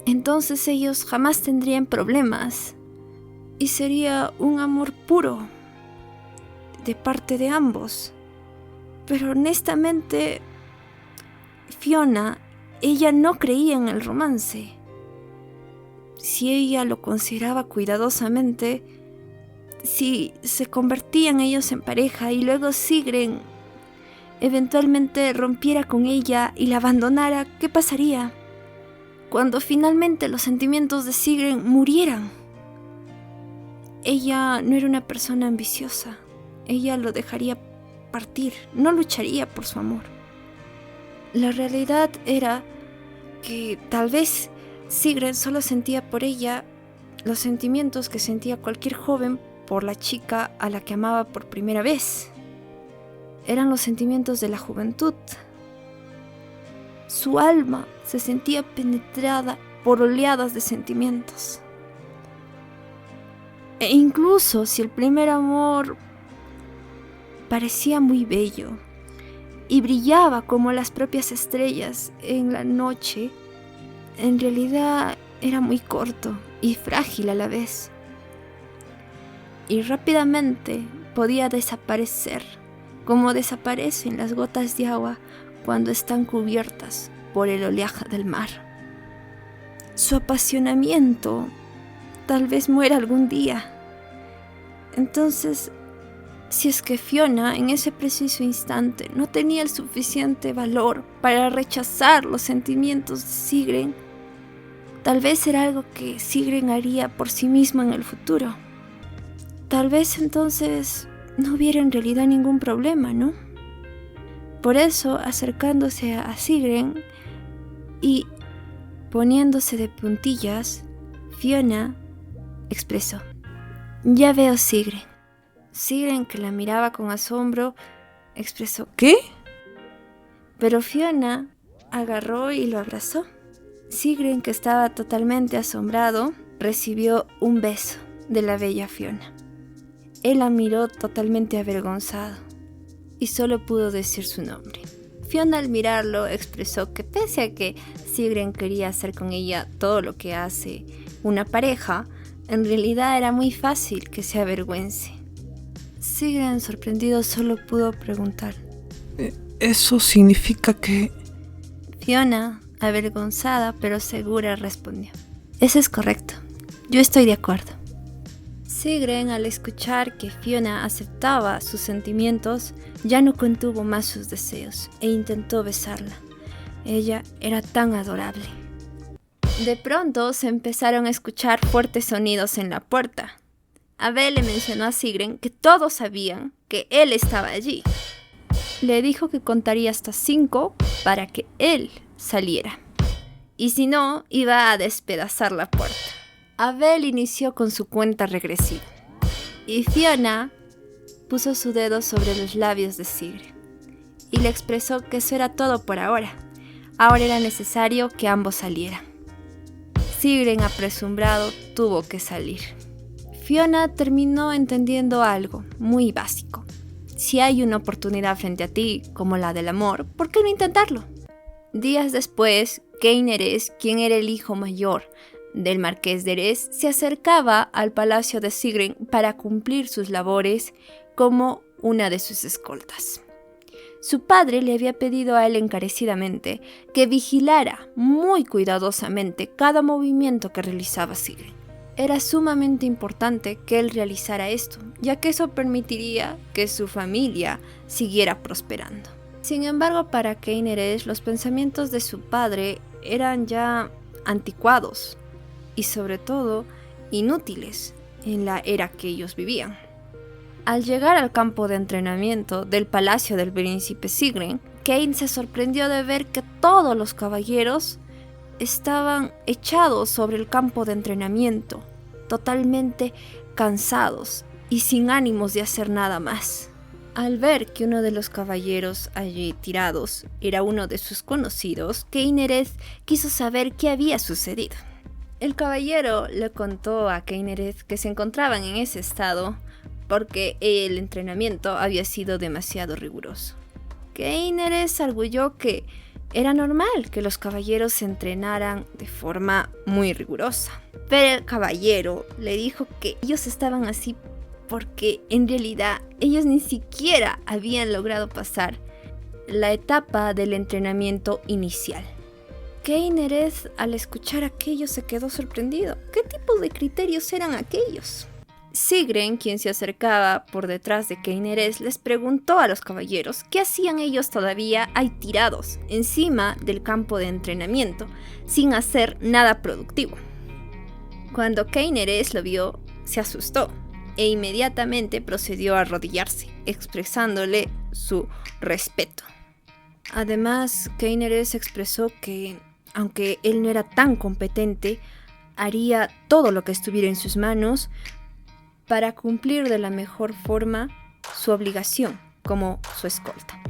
Entonces ellos jamás tendrían problemas y sería un amor puro de parte de ambos. Pero honestamente, Fiona, ella no creía en el romance. Si ella lo consideraba cuidadosamente, si se convertían ellos en pareja y luego Sigrun eventualmente rompiera con ella y la abandonara, ¿qué pasaría? Cuando finalmente los sentimientos de Sigrun murieran. Ella no era una persona ambiciosa. Ella lo dejaría partir, no lucharía por su amor. La realidad era que tal vez Sigrun solo sentía por ella los sentimientos que sentía cualquier joven por la chica a la que amaba por primera vez. Eran los sentimientos de la juventud. Su alma se sentía penetrada por oleadas de sentimientos. E incluso si el primer amor parecía muy bello y brillaba como las propias estrellas en la noche, en realidad era muy corto y frágil a la vez. Y rápidamente podía desaparecer, como desaparecen las gotas de agua cuando están cubiertas por el oleaje del mar. Su apasionamiento tal vez muera algún día. Entonces, si es que Fiona en ese preciso instante no tenía el suficiente valor para rechazar los sentimientos de Sigrun, tal vez era algo que Sigrun haría por sí mismo en el futuro. Tal vez entonces no hubiera en realidad ningún problema, ¿no? Por eso, acercándose a Sigrun y poniéndose de puntillas, Fiona expresó: «Ya veo, Sigrun». Sigrun, que la miraba con asombro, expresó: ¿Qué? Pero Fiona agarró y lo abrazó. Sigrun, que estaba totalmente asombrado, recibió un beso de la bella Fiona. Él la miró totalmente avergonzado y solo pudo decir su nombre. Fiona, al mirarlo, expresó que pese a que Sigrun quería hacer con ella todo lo que hace una pareja, en realidad era muy fácil que se avergüence. Sigrun, sorprendido, solo pudo preguntar: ¿Eso significa que...? Fiona, avergonzada pero segura, respondió: «Eso es correcto. Yo estoy de acuerdo». Sigrun, al escuchar que Fiona aceptaba sus sentimientos, ya no contuvo más sus deseos e intentó besarla. Ella era tan adorable. De pronto se empezaron a escuchar fuertes sonidos en la puerta. Abel le mencionó a Sigrun que todos sabían que él estaba allí. Le dijo que contaría hasta 5 para que él saliera, y si no, iba a despedazar la puerta. Abel inició con su cuenta regresiva, y Fiona puso su dedo sobre los labios de Sigrun y le expresó que eso era todo por ahora. Ahora era necesario que ambos salieran. Sigrun, apresurado, tuvo que salir. Fiona terminó entendiendo algo muy básico. Si hay una oportunidad frente a ti, como la del amor, ¿por qué no intentarlo? Días después, Cain Erez, quien era el hijo mayor del marqués de Erez, se acercaba al palacio de Sigrun para cumplir sus labores como una de sus escoltas. Su padre le había pedido a él encarecidamente que vigilara muy cuidadosamente cada movimiento que realizaba Sigrun. Era sumamente importante que él realizara esto, ya que eso permitiría que su familia siguiera prosperando. Sin embargo, para Cain Erez, los pensamientos de su padre eran ya anticuados y sobre todo inútiles en la era que ellos vivían. Al llegar al campo de entrenamiento del palacio del príncipe Sigrun, Cain se sorprendió de ver que todos los caballeros estaban echados sobre el campo de entrenamiento, totalmente cansados y sin ánimos de hacer nada más. Al ver que uno de los caballeros allí tirados era uno de sus conocidos, Cain Erez quiso saber qué había sucedido. El caballero le contó a Cain Erez que se encontraban en ese estado porque el entrenamiento había sido demasiado riguroso. Cain Erez arguyó que era normal que los caballeros se entrenaran de forma muy rigurosa, pero el caballero le dijo que ellos estaban así porque en realidad ellos ni siquiera habían logrado pasar la etapa del entrenamiento inicial. Cain Erez, al escuchar aquello, se quedó sorprendido. ¿Qué tipo de criterios eran aquellos? Sigrun, quien se acercaba por detrás de Cain Erez, les preguntó a los caballeros qué hacían ellos todavía ahí tirados encima del campo de entrenamiento sin hacer nada productivo. Cuando Cain Erez lo vio, se asustó e inmediatamente procedió a arrodillarse, expresándole su respeto. Además, Cain Erez expresó que, aunque él no era tan competente, haría todo lo que estuviera en sus manos para cumplir de la mejor forma su obligación como su escolta.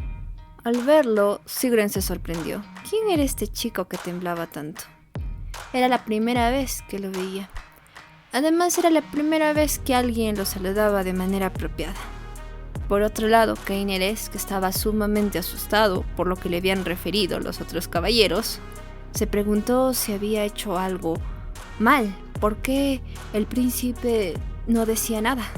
Al verlo, Sigrun se sorprendió. ¿Quién era este chico que temblaba tanto? Era la primera vez que lo veía. Además, era la primera vez que alguien lo saludaba de manera apropiada. Por otro lado, Cain Erez, que estaba sumamente asustado por lo que le habían referido los otros caballeros, se preguntó si había hecho algo mal. ¿Por qué el príncipe no decía nada?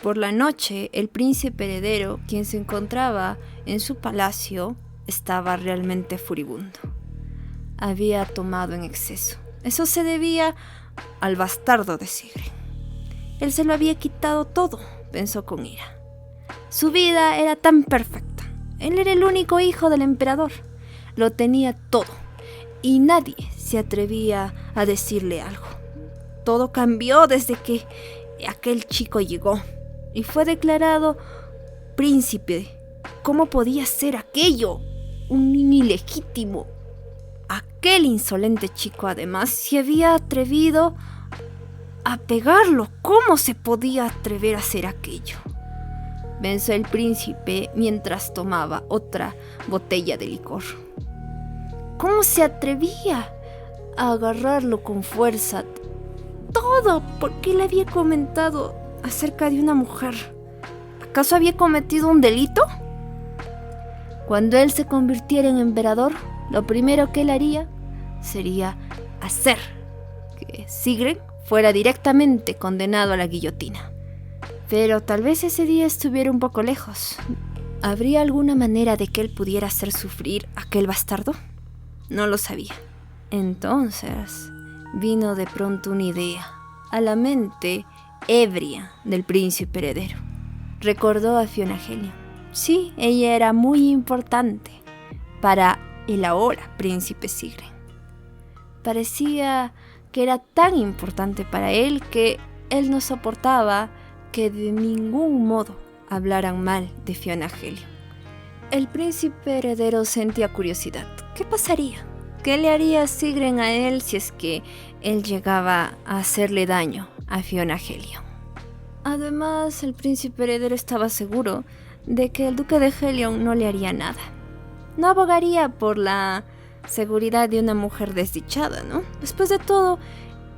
Por la noche, el príncipe heredero, quien se encontraba en su palacio, estaba realmente furibundo. Había tomado en exceso. Eso se debía al bastardo de Sigrid. Él se lo había quitado todo, pensó con ira. Su vida era tan perfecta. Él era el único hijo del emperador. Lo tenía todo y nadie se atrevía a decirle algo. Todo cambió desde que aquel chico llegó y fue declarado príncipe. ¿Cómo podía ser aquello? Un niño ilegítimo. Aquel insolente chico además se había atrevido a pegarlo. ¿Cómo se podía atrever a hacer aquello? Pensó el príncipe mientras tomaba otra botella de licor. ¿Cómo se atrevía a agarrarlo con fuerza? Todo porque él había comentado acerca de una mujer. ¿Acaso había cometido un delito? Cuando él se convirtiera en emperador, lo primero que él haría sería hacer que Sigrid fuera directamente condenado a la guillotina. Pero tal vez ese día estuviera un poco lejos. ¿Habría alguna manera de que él pudiera hacer sufrir a aquel bastardo? No lo sabía. Entonces vino de pronto una idea a la mente ebria del príncipe heredero. Recordó a Fiona Hellion. Sí, ella era muy importante para el ahora príncipe Sigrid. Parecía que era tan importante para él que él no soportaba que de ningún modo hablaran mal de Fiona Hellion. El príncipe heredero sentía curiosidad. ¿Qué pasaría? ¿Qué le haría Sigrid a él si es que él llegaba a hacerle daño a Fiona Hellion? Además, el príncipe heredero estaba seguro de que el duque de Hellion no le haría nada. No abogaría por la seguridad de una mujer desdichada, ¿no? Después de todo,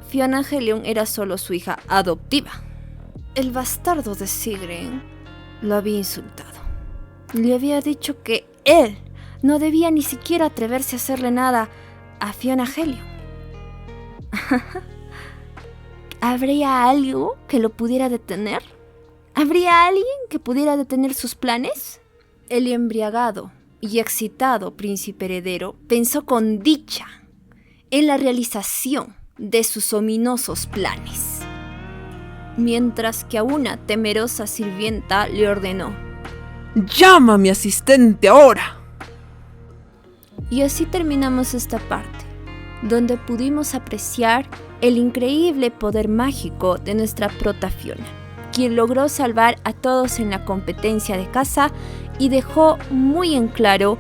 Fiona Hellion era solo su hija adoptiva. El bastardo de Sigrid lo había insultado. Le había dicho que él no debía ni siquiera atreverse a hacerle nada a Fiona Hellion. ¿Habría algo que lo pudiera detener? ¿Habría alguien que pudiera detener sus planes? El embriagado y excitado príncipe heredero pensó con dicha en la realización de sus ominosos planes, mientras que a una temerosa sirvienta le ordenó: ¡Llama a mi asistente ahora! Y así terminamos esta parte, donde pudimos apreciar el increíble poder mágico de nuestra prota Fiona, quien logró salvar a todos en la competencia de caza y dejó muy en claro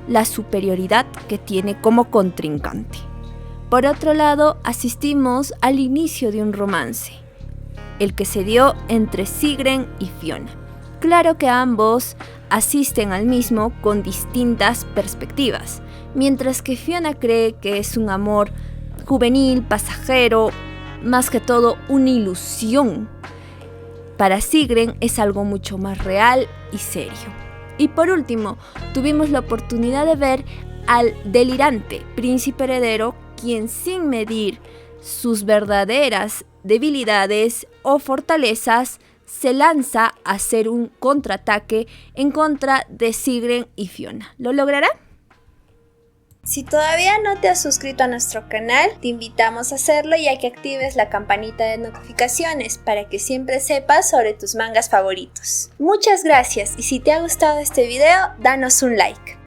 la superioridad que tiene como contrincante. Por otro lado, asistimos al inicio de un romance, el que se dio entre Sigrid y Fiona. Claro que ambos asisten al mismo con distintas perspectivas, mientras que Fiona cree que es un amor juvenil, pasajero, más que todo una ilusión. Para Sigrid es algo mucho más real y serio. Y por último, tuvimos la oportunidad de ver al delirante príncipe heredero, quien sin medir sus verdaderas debilidades o fortalezas, se lanza a hacer un contraataque en contra de Sigrid y Fiona. ¿Lo logrará? Si todavía no te has suscrito a nuestro canal, te invitamos a hacerlo y a que actives la campanita de notificaciones para que siempre sepas sobre tus mangas favoritos. Muchas gracias y si te ha gustado este video, danos un like.